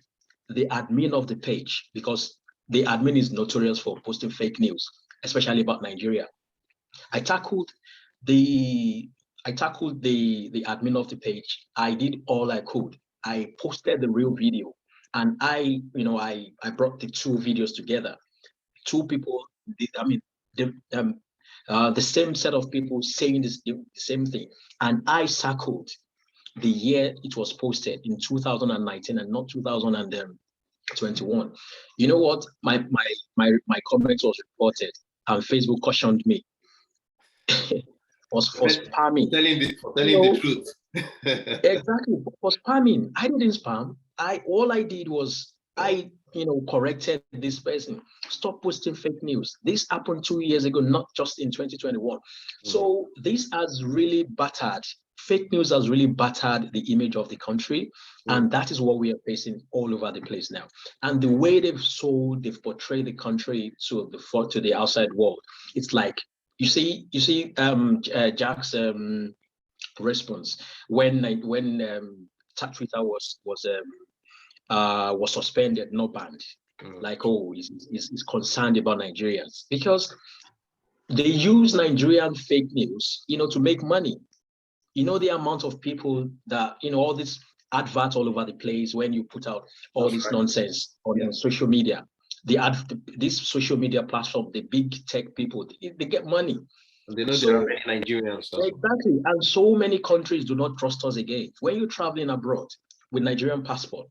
the admin of the page, because the admin is notorious for posting fake news, especially about Nigeria. I tackled the admin of the page. I did all I could. I posted the real video, and I brought the 2 videos together. 2 people the same set of people saying the same thing. And I circled the year it was posted in 2019 and not 2021. You know what? My comment was reported and Facebook cautioned me. Was for spamming. Telling the truth. Exactly, for spamming. I didn't spam. All I did was I corrected this person. Stop posting fake news. This happened 2 years ago, not just in 2021. So this has really battered. Fake news has really battered the image of the country, and that is what we are facing all over the place now. And the way they've portrayed the country to the outside world, it's like you see Jack's response when Twitter was suspended, not banned. Like, oh, he's concerned about Nigerians because they use Nigerian fake news, to make money. The amount of people that, all this adverts all over the place when you put out all this nonsense on social media. This social media platform, the big tech people, they get money. And they know there are many Nigerians. Exactly. And so many countries do not trust us again. When you're traveling abroad with Nigerian passport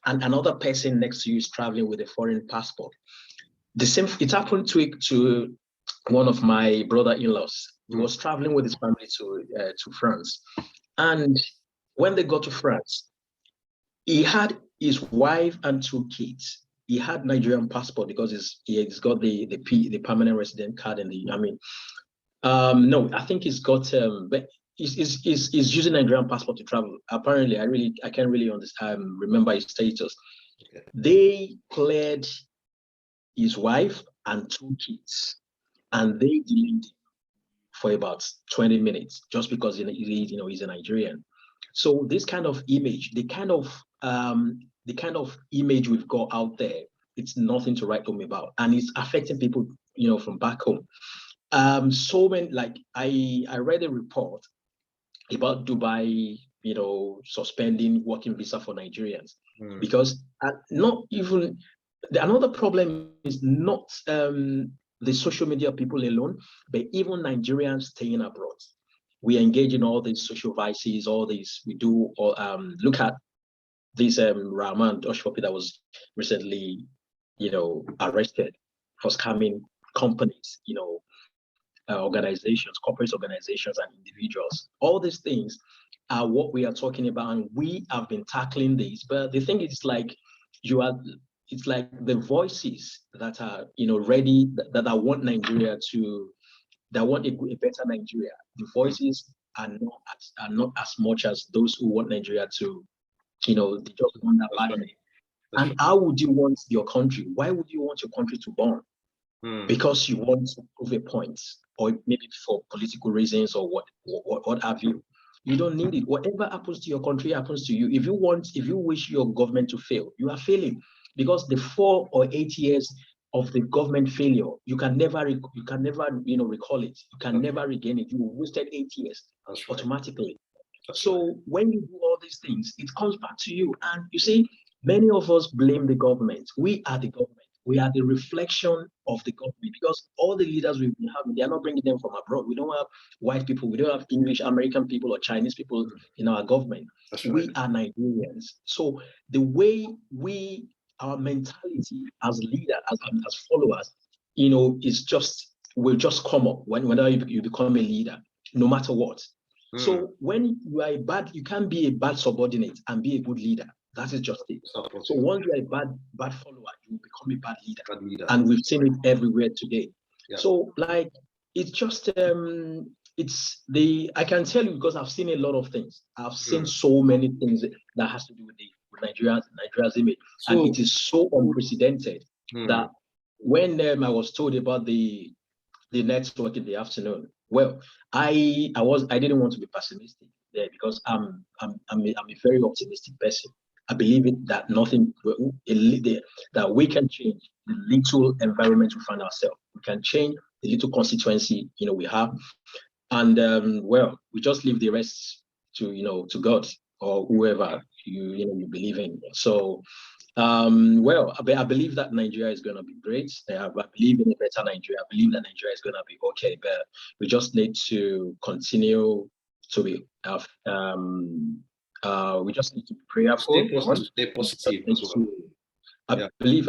and another person next to you is traveling with a foreign passport, it happened to one of my brother-in-laws. He was traveling with his family to France. And when they got to France, he had his wife and 2 kids. He had Nigerian passport because he's got the permanent resident card and no, I think he's got but he's using Nigerian passport to travel. Apparently, I can't really remember his status. Okay. They cleared his wife and 2 kids, and they delayed for about 20 minutes just because he's a Nigerian. So this kind of image, the kind of image we've got out there, it's nothing to write home about, and it's affecting people, from back home. So many, like I read a report about Dubai, suspending working visa for Nigerians because not even another problem is not the social media people alone, but even Nigerians staying abroad. We engage in all these social vices, all these we do. Look at this Rahman Doshpopi that was recently, arrested for scamming companies, organizations, corporate organizations, and individuals. All these things are what we are talking about, and we have been tackling these. But the thing is, it's like the voices that are, ready, that want Nigeria that want a better Nigeria. The voices are not as much as those who want Nigeria to, they just want that badly. And how would you want your country? Why would you want your country to burn? Because you want to prove a point, or maybe for political reasons, or what have you. You don't need it. Whatever happens to your country happens to you. If you wish your government to fail, you are failing, because the 4 or 8 years of the government failure, you can never recall it. You can never regain it. You wasted 8 years automatically. So when you do all these things, it comes back to you. And you see, many of us blame the government. We are the government. We are the reflection of the government, because all the leaders we've been having, they are not bringing them from abroad. We don't have white people. We don't have English, American people, or Chinese people in our government. We are Nigerians. So the way our mentality as leaders, as followers, will just come up whenever you become a leader, no matter what. So when you are you can't be a bad subordinate and be a good leader. That is just it. So once you're a bad follower, you become a bad leader. And we've seen it everywhere today. Yeah. So it's just I can tell you, because I've seen a lot of things. I've seen so many things that has to do with Nigeria's image. So, and it is so unprecedented that when I was told about the network in the afternoon, well, I didn't want to be pessimistic there, because I'm a very optimistic person. I believe that that we can change the little environment we find ourselves. We can change the little constituency we have, and we just leave the rest to God or whoever you believe in. So Well, I believe that Nigeria is going to be great. I believe in a better Nigeria. I believe that Nigeria is going to be okay, but we just need to continue to be, we just need to be prayerful. Stay positive as well. I believe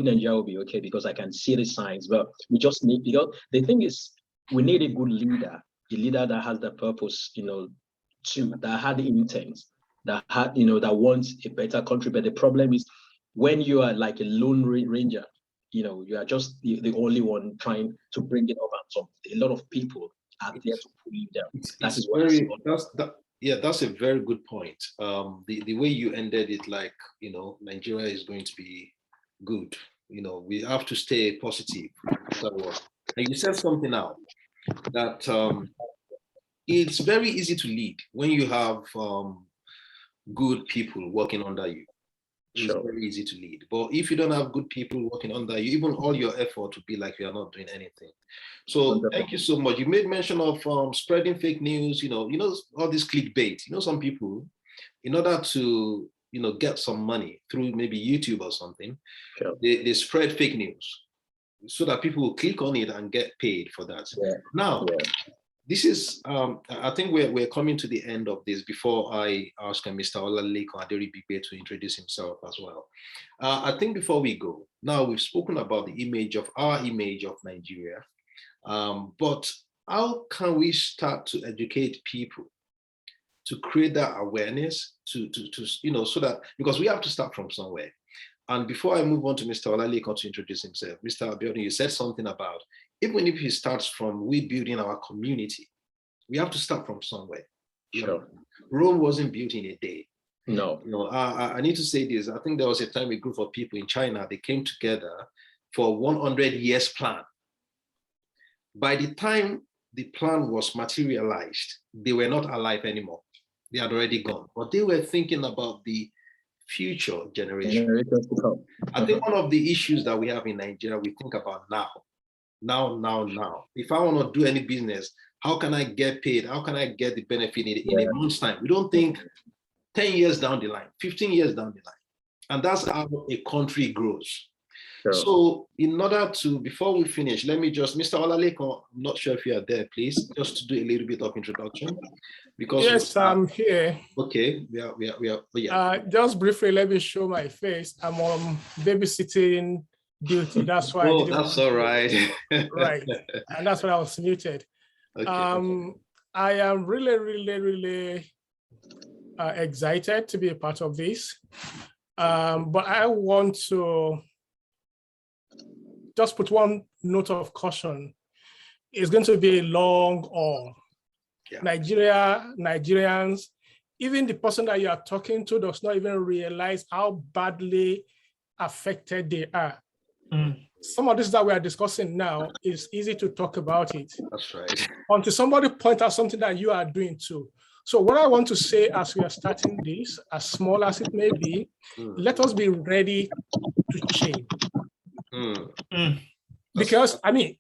Nigeria will be okay because I can see the signs, but we just need, because the thing is, we need a good leader, a leader that has the purpose, that had the intent, that had, that wants a better country. But the problem is when you are like a lone ranger, you are just the only one trying to bring it up, and so a lot of people are there to pull you down. That's a very good point. The way you ended it, like, Nigeria is going to be good. We have to stay positive. And you said something now that it's very easy to lead when you have good people working under you. It's very easy to lead. But if you don't have good people working under you, even all your effort would be like you are not doing anything. So thank you so much. You made mention of spreading fake news, all this clickbait. Some people, in order to, get some money through maybe YouTube or something, they spread fake news so that people will click on it and get paid for that. Now, this is, I think we're coming to the end of this before I ask Mr. Olaleko Aderibigbe to introduce himself as well. I think before we go, now we've spoken about the image of Nigeria, but how can we start to educate people to create that awareness so that, because we have to start from somewhere. And before I move on to Mr. Olaleko to introduce himself, Mr. Abiodun, you said something about, even if he starts from rebuilding our community, we have to start from somewhere. Rome wasn't built in a day. No. I need to say this. I think there was a time a group of people in China, they came together for 100 years plan. By the time the plan was materialized, they were not alive anymore. They had already gone. But they were thinking about the future generation. I think one of the issues that we have in Nigeria, we think about now. If I want to do any business, how can I get paid? How can I get the benefit in a month's time? We don't think 10 years down the line, 15 years down the line. And that's how a country grows. So in order to, before we finish, let me just, Mr. Olaleko, I'm not sure if you are there, please, just to do a little bit of introduction. Because yes, I'm here. Okay, just briefly, let me show my face. I'm on babysitting duty. That's why. That's all right. Right, and that's why I was muted. Okay. I am really excited to be a part of this, but I want to just put one note of caution. It's going to be a long haul. Nigerians, even the person that you are talking to does not even realize how badly affected they are. Some of this that we are discussing now is easy to talk about it. That's right. Until somebody point out something that you are doing too. So what I want to say as we are starting this, as small as it may be, let us be ready to change. Because I mean,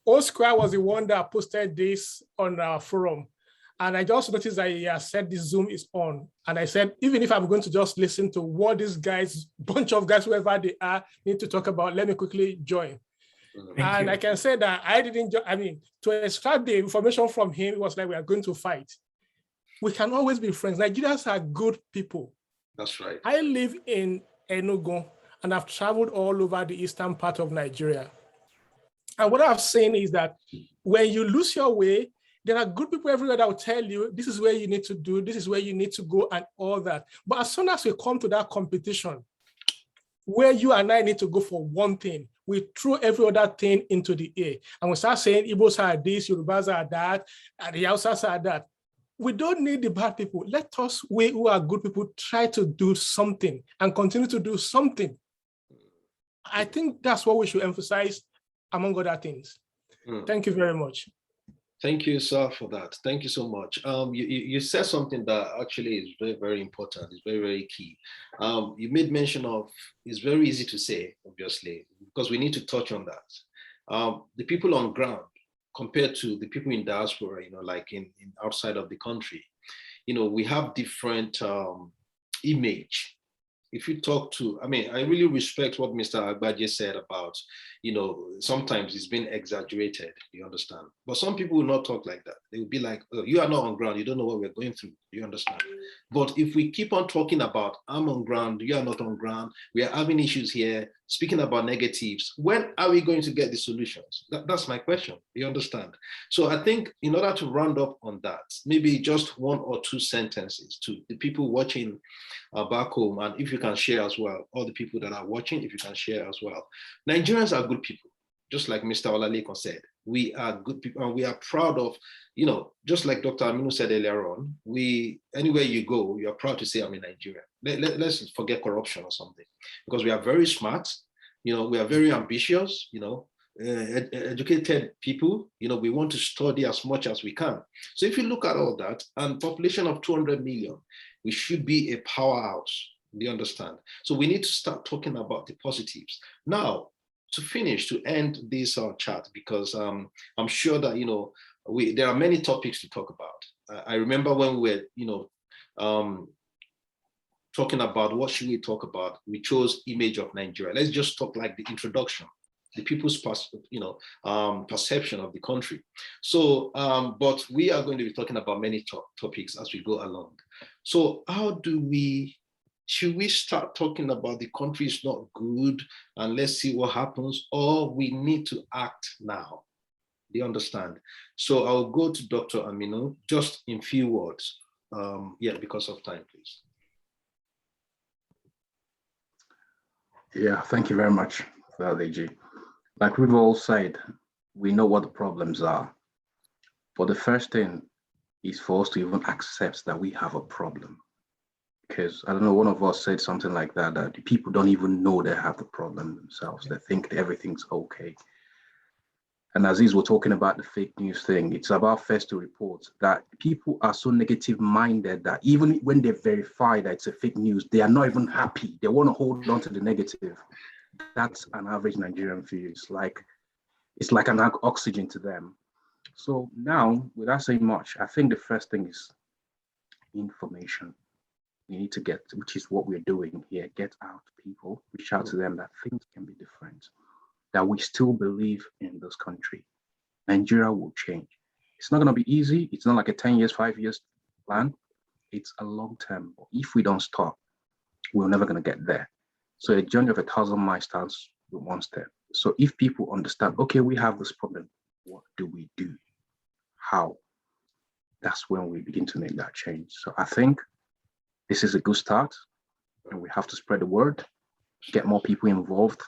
Oscar was the one that posted this on our forum, and I just noticed that he has said this Zoom is on, and I said, even if I'm going to just listen to what these guys, bunch of guys, whoever they are, need to talk about, let me quickly join. I can say that I didn't. To extract the information from him, it was like we are going to fight. We can always be friends. Nigerians are good people. That's right. I live in Enugu, and I've traveled all over the eastern part of Nigeria. And what I've seen is that when you lose your way, there are good people everywhere that will tell you, this is where you need to do, this is where you need to go, and all that. But as soon as we come to that competition, where you and I need to go for one thing, we throw every other thing into the air. And we start saying, Igbos are this, Yorubas are that, and the Hausas are that. We don't need the bad people. Let us, we who are good people, try to do something and continue to do something. I think that's what we should emphasize, among other things. Thank you very much. Thank you, sir, for that. Thank you so much. You said something that actually is very, very important. It's very, very key. You made mention of, it's very easy to say, obviously, because we need to touch on that. The people on ground, compared to the people in diaspora, like in outside of the country, we have different image if you talk to, I mean, I really respect what Mr. Agbaje said about, sometimes it's been exaggerated, you understand? But some people will not talk like that. They will be like, oh, you are not on ground. You don't know what we're going through. You understand? But if we keep on talking about, I'm on ground, you are not on ground, we are having issues here, speaking about negatives, when are we going to get the solutions? That's my question. You understand? So I think in order to round up on that, maybe just one or two sentences to the people watching back home, and if you can share as well, all the people that are watching, if you can share as well. Nigerians are good people, just like Mr. Olaleko said. We are good people, and we are proud of, just like Dr. Aminu said earlier on, anywhere you go, you are proud to say, I'm in Nigeria. Let's forget corruption or something, because we are very smart, we are very ambitious, educated people, we want to study as much as we can. So if you look at all that, and population of 200 million, we should be a powerhouse. Do you understand? So we need to start talking about the positives. Now, to finish, to end this chat, because I'm sure that, there are many topics to talk about. I remember when we were, talking about what should we talk about, we chose image of Nigeria. Let's just talk like the introduction, the people's perception of the country. So, but we are going to be talking about many topics as we go along. So should we start talking about the country is not good and let's see what happens, or we need to act now? Do you understand? So I'll go to Dr. Aminu just in few words. Because of time, please. Yeah, thank you very much for that, AG. Like we've all said, we know what the problems are. But the first thing is for us to even accept that we have a problem. Because, I don't know, one of us said something like that the people don't even know they have the problem themselves. They think everything's okay. And Aziz, we're talking about the fake news thing. It's about first to report that people are so negative minded that even when they verify that it's a fake news, they are not even happy. They want to hold on to the negative. That's an average Nigerian view. It's like an oxygen to them. So now, without saying much, I think the first thing is information. We need to get, which is what we're doing here, get out to people, reach out to them that things can be different, that we still believe in this country. Nigeria will change. It's not going to be easy. It's not like a 10 years, 5 years plan. It's a long term. If we don't stop, we're never going to get there. So a journey of 1,000 miles starts with one step. So if people understand, okay, we have this problem, what do we do? How? That's when we begin to make that change. So I think this is a good start, and we have to spread the word, get more people involved,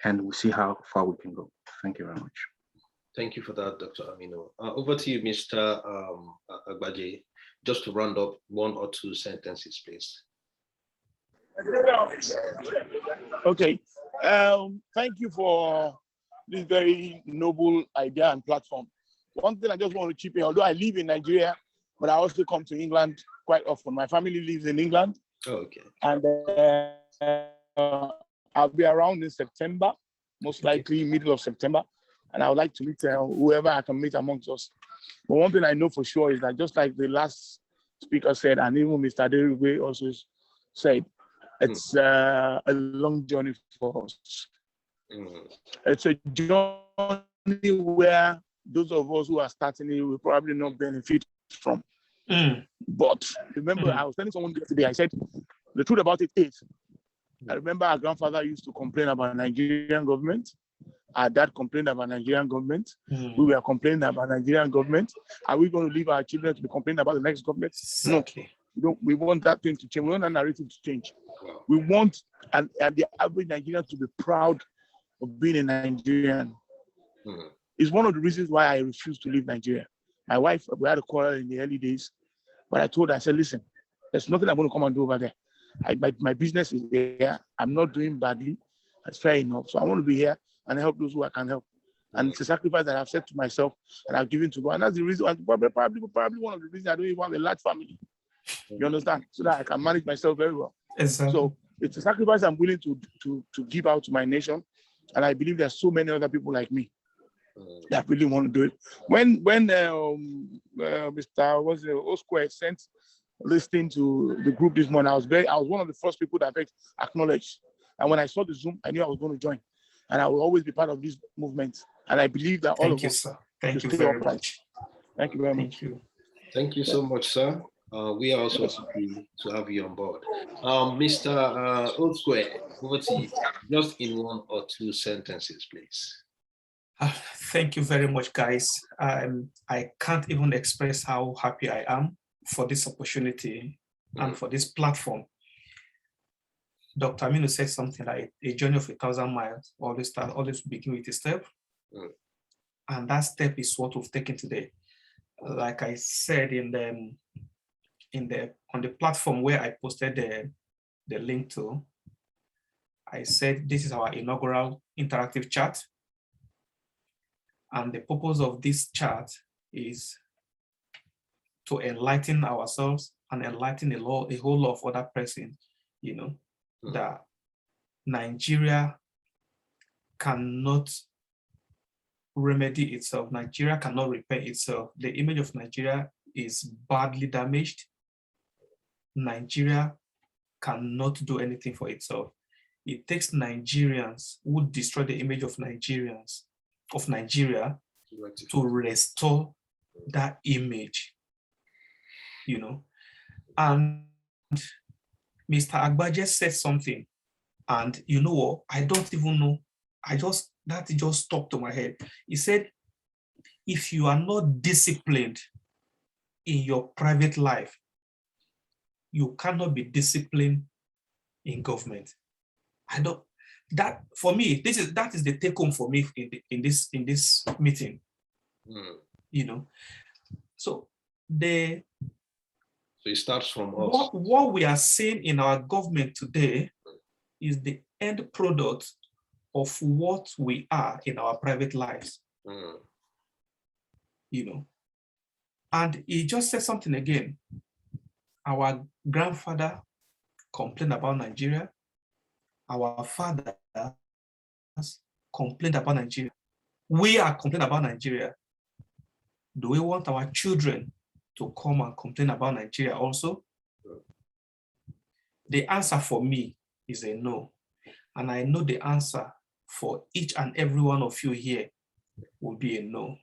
and we'll see how far we can go. Thank you very much. Thank you for that, Dr. Aminu. Over to you, Mr. Agbaje, just to round up one or two sentences, please. Okay. Thank you for this very noble idea and platform. One thing I just want to chip in, although I live in Nigeria, but I also come to England quite often. My family lives in England. Oh, okay. And I'll be around in September, most likely middle of September. And I would like to meet whoever I can meet amongst us. But one thing I know for sure is that just like the last speaker said, and even Mr. Derugwe also said, it's a long journey for us. It's a journey where those of us who are starting it will probably not benefit from. But remember, I was telling someone yesterday, I said, the truth about it is, I remember our grandfather used to complain about Nigerian government. Our dad complained about Nigerian government. We were complaining about Nigerian government. Are we going to leave our children to be complaining about the next government? Exactly. No. We want that thing to change. We want that narrative to change. We want and the average Nigerian to be proud of being a Nigerian. It's one of the reasons why I refuse to leave Nigeria. My wife, we had a quarrel in the early days, but I told her, I said, listen, there's nothing I'm going to come and do over there. My business is there. I'm not doing badly. That's fair enough. So I want to be here and help those who I can help. And it's a sacrifice that I've said to myself and I've given to God. And that's the reason, and probably one of the reasons I don't even have a large family. You understand? So that I can manage myself very well. Exactly. So it's a sacrifice I'm willing to give out to my nation. And I believe there's so many other people like me that really want to do it. When Mr. Osquare sent listening to the group this morning. I was one of the first people that acknowledged. And when I saw the Zoom, I knew I was going to join. And I will always be part of this movement. And I believe that all of us. Sir. Thank you very much. Thank you very much. Thank you. Thank you so much, sir. We are also happy to have you on board. Mr. Old Square, over to you. Just in 1 or 2 sentences, please. Thank you very much, guys. I can't even express how happy I am for this opportunity and for this platform. Dr. Aminu said something like a journey of 1,000 miles always begin with a step. And that step is what we've taken today. Like I said on the platform where I posted the link to, I said this is our inaugural interactive chat. And the purpose of this chat is to enlighten ourselves and enlighten a whole lot of other persons, that Nigeria cannot remedy itself. Nigeria cannot repair itself. The image of Nigeria is badly damaged. Nigeria cannot do anything for itself. It takes Nigerians who destroy the image of Nigeria to restore that image, And Mr. Agbaje said something, and you know what? I don't even know. That just stuck to my head. He said, if you are not disciplined in your private life, you cannot be disciplined in government. For me, that is the take home for me in this meeting. So it starts from us. What we are seeing in our government today is the end product of what we are in our private lives. And he just said something again. Our grandfather complained about Nigeria. Our fathers complained about Nigeria. We are complaining about Nigeria. Do we want our children to come and complain about Nigeria also? The answer for me is a no. And I know the answer for each and every one of you here will be a no.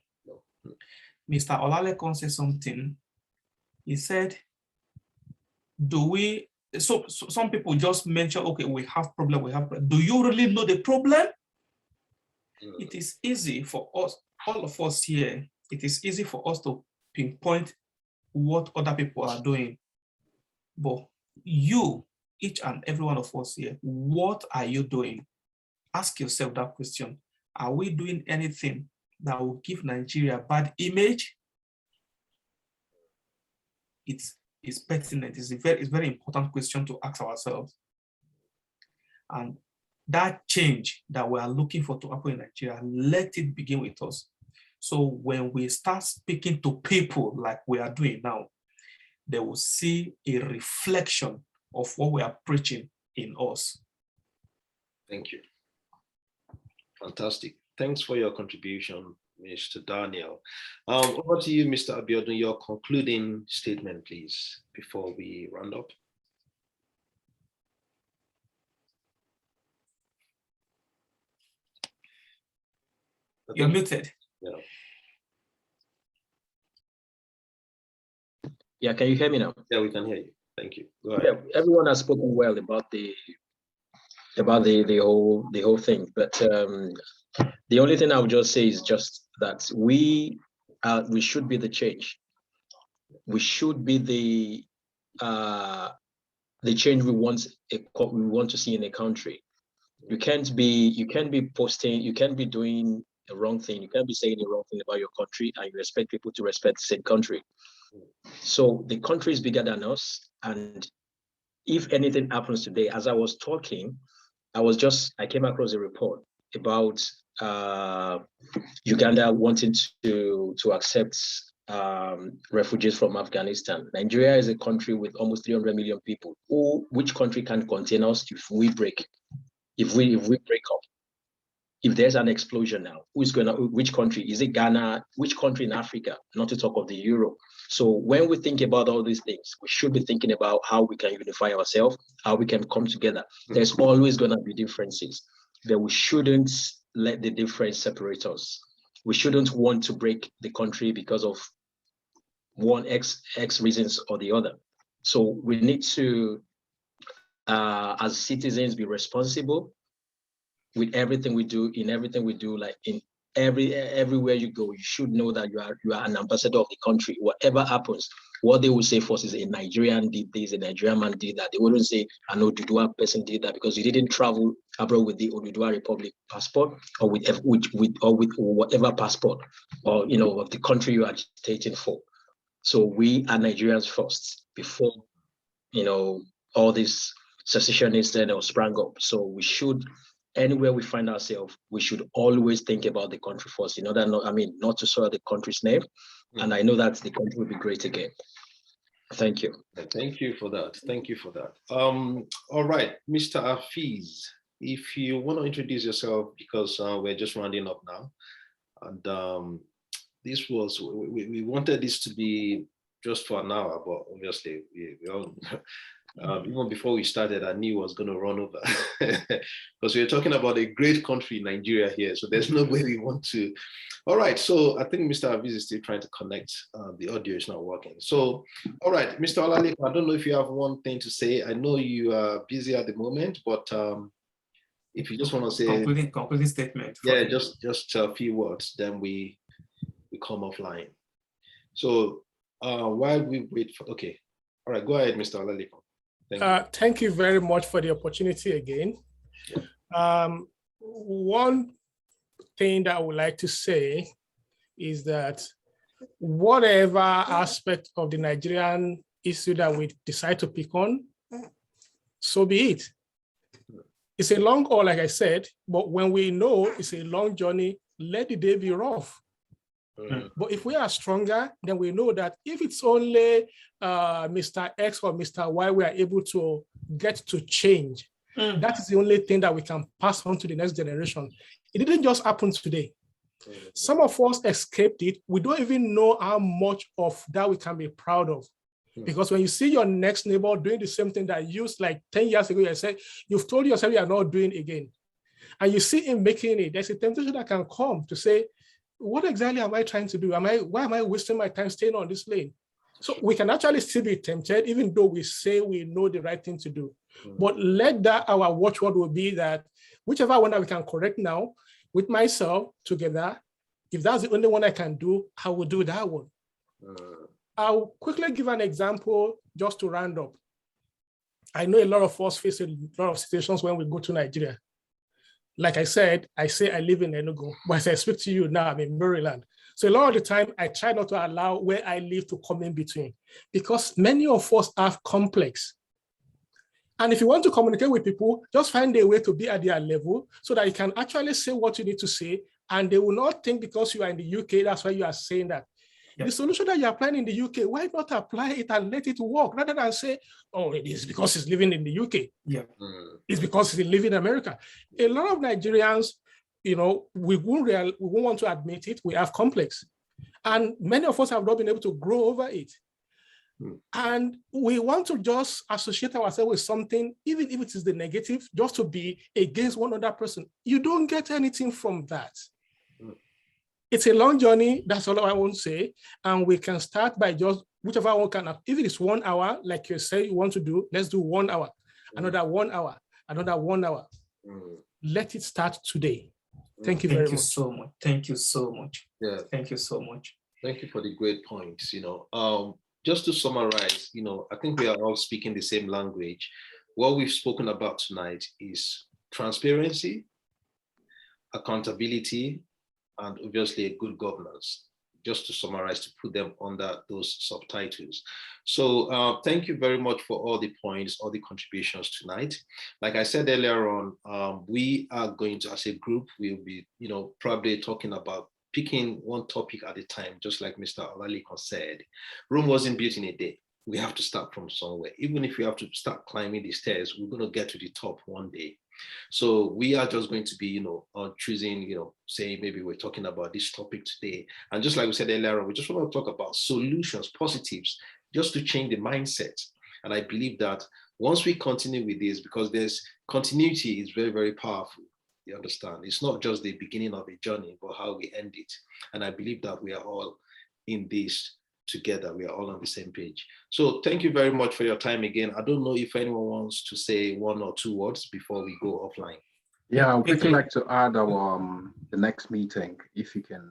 Mr. Olalekon said something. He said, so some people just mention, okay, we have problem. Do you really know the problem? It is easy for us, all of us here, it is easy for us to pinpoint what other people are doing. But you, each and every one of us here, what are you doing? Ask yourself that question. Are we doing anything that will give Nigeria a bad image? It's pertinent. It's a very important question to ask ourselves. And that change that we are looking for to happen in Nigeria, let it begin with us. So when we start speaking to people like we are doing now, they will see a reflection of what we are preaching in us. Thank you. Fantastic. Thanks for your contribution, Mr. Daniel. Over to you, Mr. Abiodun, your concluding statement, please, before we round up. You're muted. Yeah, can you hear me now? Yeah, we can hear you. Thank you. Go ahead. Yeah, everyone has spoken well about the whole thing, but the only thing I would just say is just that we should be the change. We should be the change we want to see in a country. You can't be posting, you can't be doing the wrong thing, you can't be saying the wrong thing about your country and you expect people to respect the same country. So the country is bigger than us, and if anything happens today, as I was talking, I came across a report about Uganda wanting to accept refugees from Afghanistan. Nigeria is a country with almost 300 million people. Which country can contain us if we break up? if there's an explosion now, which country? Is it Ghana? Which country in Africa? Not to talk of the Euro. So when we think about all these things, we should be thinking about how we can unify ourselves, how we can come together. There's always going to be differences, but we shouldn't let the difference separate us. We shouldn't want to break the country because of one X reasons or the other. So we need to, as citizens, be responsible with everything we do, in everything we do, like in everywhere you go, you should know that you are an ambassador of the country. Whatever happens, what they will say first is a Nigerian did this, a Nigerian man did that. They wouldn't say an Oduduwa person did that because you didn't travel abroad with the Oduduwa Republic passport or with whatever passport or of the country you are agitating for. So we are Nigerians first before all this secessionists sprang up. So we should. Anywhere we find ourselves, we should always think about the country first, not to soil the country's name. And I know that the country will be great again. Thank you. Thank you for that. Thank you for that. All right, Mr. Afiz, if you want to introduce yourself, because we're just rounding up now. And we wanted this to be just for an hour, but obviously we all even before we started, I knew I was going to run over because we're talking about a great country, Nigeria here. So there's no way we want to. All right. So I think Mr. Aviz is still trying to connect. The audio is not working. So, all right, Mr. Olalekan, I don't know if you have one thing to say. I know you are busy at the moment, but if you just want to say concluding statement. Yeah, just a few words, then we come offline. So while we wait for, okay. All right, go ahead, Mr. Olalekan. Thank you very much for the opportunity again. One thing that I would like to say is that whatever aspect of the Nigerian issue that we decide to pick on, so be it. It's a long haul, like I said, but when we know it's a long journey, let the day be rough. But if we are stronger, then we know that if it's only Mr. X or Mr. Y, we are able to get to change. That is the only thing that we can pass on to the next generation. It didn't just happen today. Some of us escaped it. We don't even know how much of that we can be proud of. Because when you see your next neighbor doing the same thing that you used like 10 years ago, you've told yourself you are not doing again. And you see him making it, there's a temptation that can come to say, what exactly am I trying to do? Why am I wasting my time staying on this lane? So we can actually still be tempted, even though we say we know the right thing to do. But let that our watchword will be that whichever one that we can correct now with myself together, if that's the only one I can do, I will do that one. I'll quickly give an example just to round up. I know a lot of us face a lot of situations when we go to Nigeria. Like I said, I say I live in Enugu, but as I speak to you now, I'm in Maryland. So a lot of the time, I try not to allow where I live to come in between because many of us have complex. And if you want to communicate with people, just find a way to be at their level so that you can actually say what you need to say. And they will not think because you are in the UK, that's why you are saying that. The solution that you're applying in the UK, why not apply it and let it work rather than say, oh, it is because he's living in the UK. It's because he's living in America. A lot of Nigerians, we won't want to admit it. We have complex. And many of us have not been able to grow over it. And we want to just associate ourselves with something, even if it is the negative, just to be against one other person. You don't get anything from that. It's a long journey, that's all I want to say. And we can start by just whichever one can, if it is 1 hour, like you say you want to do, let's do 1 hour, another 1 hour, another 1 hour. Let it start today. Thank you very much. Thank you so much. Thank you so much. Yeah. Thank you so much. Thank you for the great points. Just to summarize, I think we are all speaking the same language. What we've spoken about tonight is transparency, accountability, and obviously a good governance, just to summarize, to put them under those subtitles. So thank you very much for all the points, all the contributions tonight. Like I said earlier on, we are going to, as a group, we'll be, probably talking about picking one topic at a time, just like Mr. Olalekan said. Rome wasn't built in a day. We have to start from somewhere. Even if we have to start climbing the stairs, we're going to get to the top one day. So we are just going to be, choosing, saying maybe we're talking about this topic today. And just like we said earlier, we just want to talk about solutions, positives, just to change the mindset. And I believe that once we continue with this, because there's continuity is very, very powerful. You understand? It's not just the beginning of a journey, but how we end it. And I believe that we are all in this together. We are all on the same page. So thank you very much for your time again. I don't know if anyone wants to say one or two words before we go offline. Yeah, I would quickly like to add our the next meeting, if you can.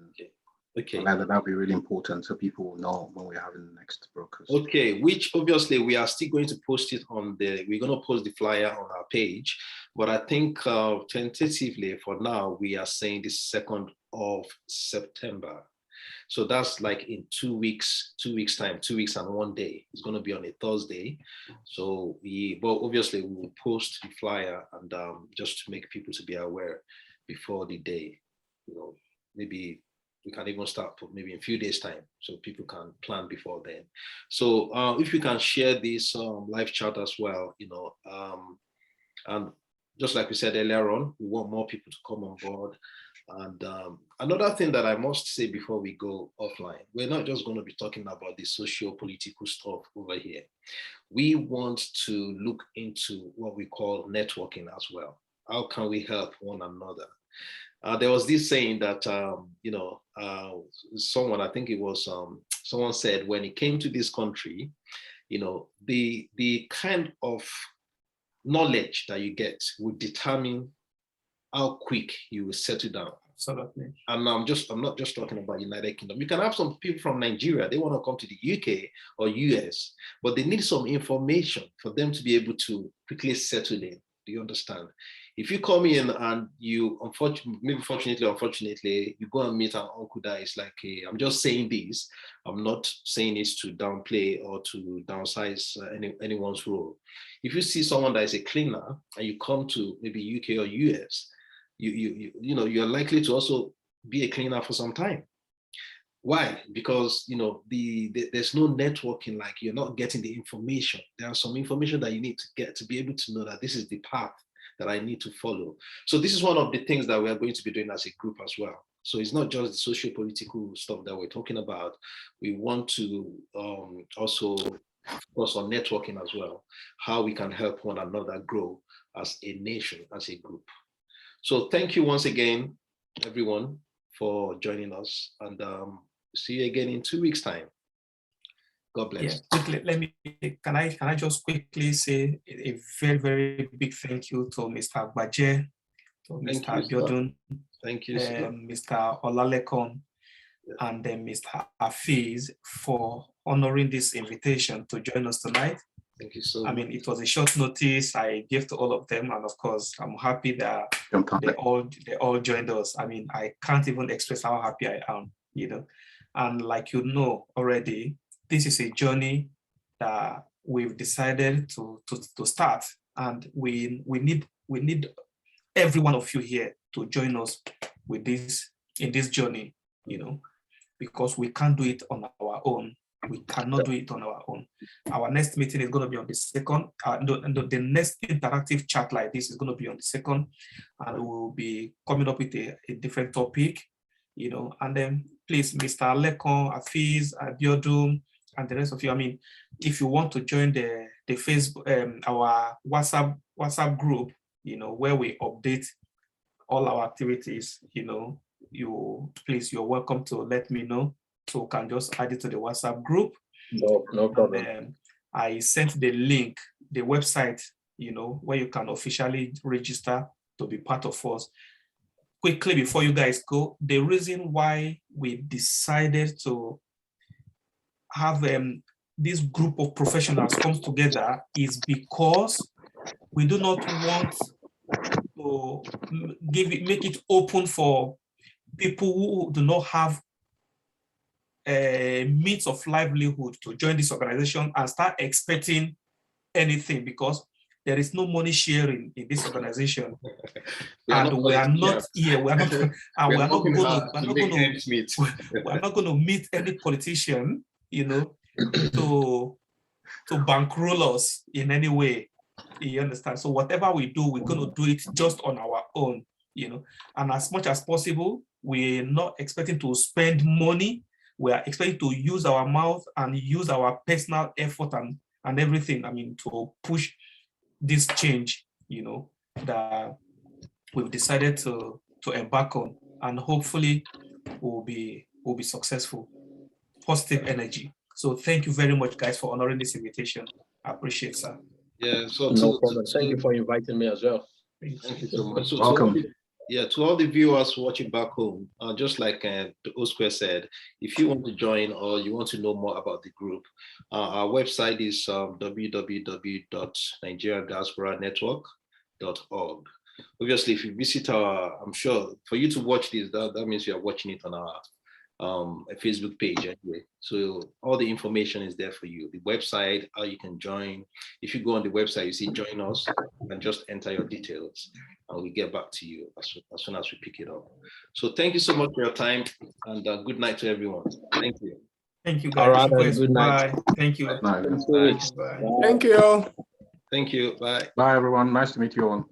Okay. That'll be really important so people will know when we're having the next broadcast. Okay, which obviously we are still going to post it we're going to post the flyer on our page, but I think tentatively for now, we are saying the 2nd of September. So that's like in 2 weeks time, 2 weeks and 1 day. It's going to be on a Thursday. So but obviously we will post the flyer and just to make people to be aware before the day, maybe we can even start maybe in a few days time so people can plan before then. So if you can share this live chat as well, and just like we said earlier on, we want more people to come on board. And another thing that I must say before we go offline, we're not just going to be talking about the socio-political stuff over here. We want to look into what we call networking as well. How can we help one another? There was this saying that, someone, I think it was, someone said when it came to this country, the kind of knowledge that you get would determine how quick you will settle down. Absolutely. And I'm not just talking about United Kingdom. You can have some people from Nigeria, they want to come to the UK or US, but they need some information for them to be able to quickly settle in. Do you understand? If you come in and you, unfortunately, you go and meet an uncle that is like, hey, I'm just saying this. I'm not saying this to downplay or to downsize anyone's role. If you see someone that is a cleaner and you come to maybe UK or US, you're likely to also be a cleaner for some time. Why? Because there's no networking, like you're not getting the information. There are some information that you need to get to be able to know that this is the path that I need to follow. So this is one of the things that we are going to be doing as a group as well. So it's not just the socio-political stuff that we're talking about. We want to also focus on networking as well, how we can help one another grow as a nation, as a group. So thank you once again, everyone, for joining us, and see you again in 2 weeks' time. God bless. Yeah, quickly, can I just quickly say a very, very big thank you to Mr. Agbaje, to Mr. Abiodun, thank you, Mr. Olalekon, and then Mr. Afiz for honoring this invitation to join us tonight. Thank you so much. I mean, it was a short notice I gave to all of them, and of course, I'm happy that they all joined us. I mean, I can't even express how happy I am, And like already, this is a journey that we've decided to start, and we need every one of you here to join us with this in this journey, because we can't do it on our own. We cannot do it on our own. Our next meeting is going to be on the 2nd. The next interactive chat like this is going to be on the 2nd, and we will be coming up with a different topic, And then please, Mr. Lekon, Afiz, Abiodun, and the rest of you. I mean, if you want to join the Facebook, our WhatsApp group, where we update all our activities, you're welcome to let me know. So can just add it to the WhatsApp group. No problem. And, I sent the link, the website, where you can officially register to be part of us. Quickly before you guys go, the reason why we decided to have this group of professionals come together is because we do not want to make it open for people who do not have a means of livelihood to join this organization and start expecting anything, because there is no money sharing in this organization. And we are not going to meet any politician, to bankroll us in any way. You understand? So whatever we do, we're going to do it just on our own, you know, and as much as possible, we're not expecting to spend money. We are expecting to use our mouth and use our personal effort and everything, I mean, to push this change, you know, that we've decided to embark on, and hopefully we'll be successful. Positive energy. So thank you very much, guys, for honoring this invitation. I appreciate it, sir. Yeah, so no problem. Thank you for inviting me as well. Thank you so much. So, Welcome. To all the viewers watching back home, just like the O-Square said, if you want to join or you want to know more about the group, our website is www.nigeriandiasporanetwork.org. Obviously, if you visit I'm sure for you to watch this, that means you are watching it on our a Facebook page anyway. So all the information is there for you. The website, how you can join. If you go on the website, you see join us, and just enter your details and we get back to you as soon as we pick it up. So thank you so much for your time, and good night to everyone. Thank you. Thank you, guys. All right, good night. Bye. Thank you. Bye. In 2 weeks. Bye. Thank you. Thank you. Bye. Bye, everyone. Nice to meet you all.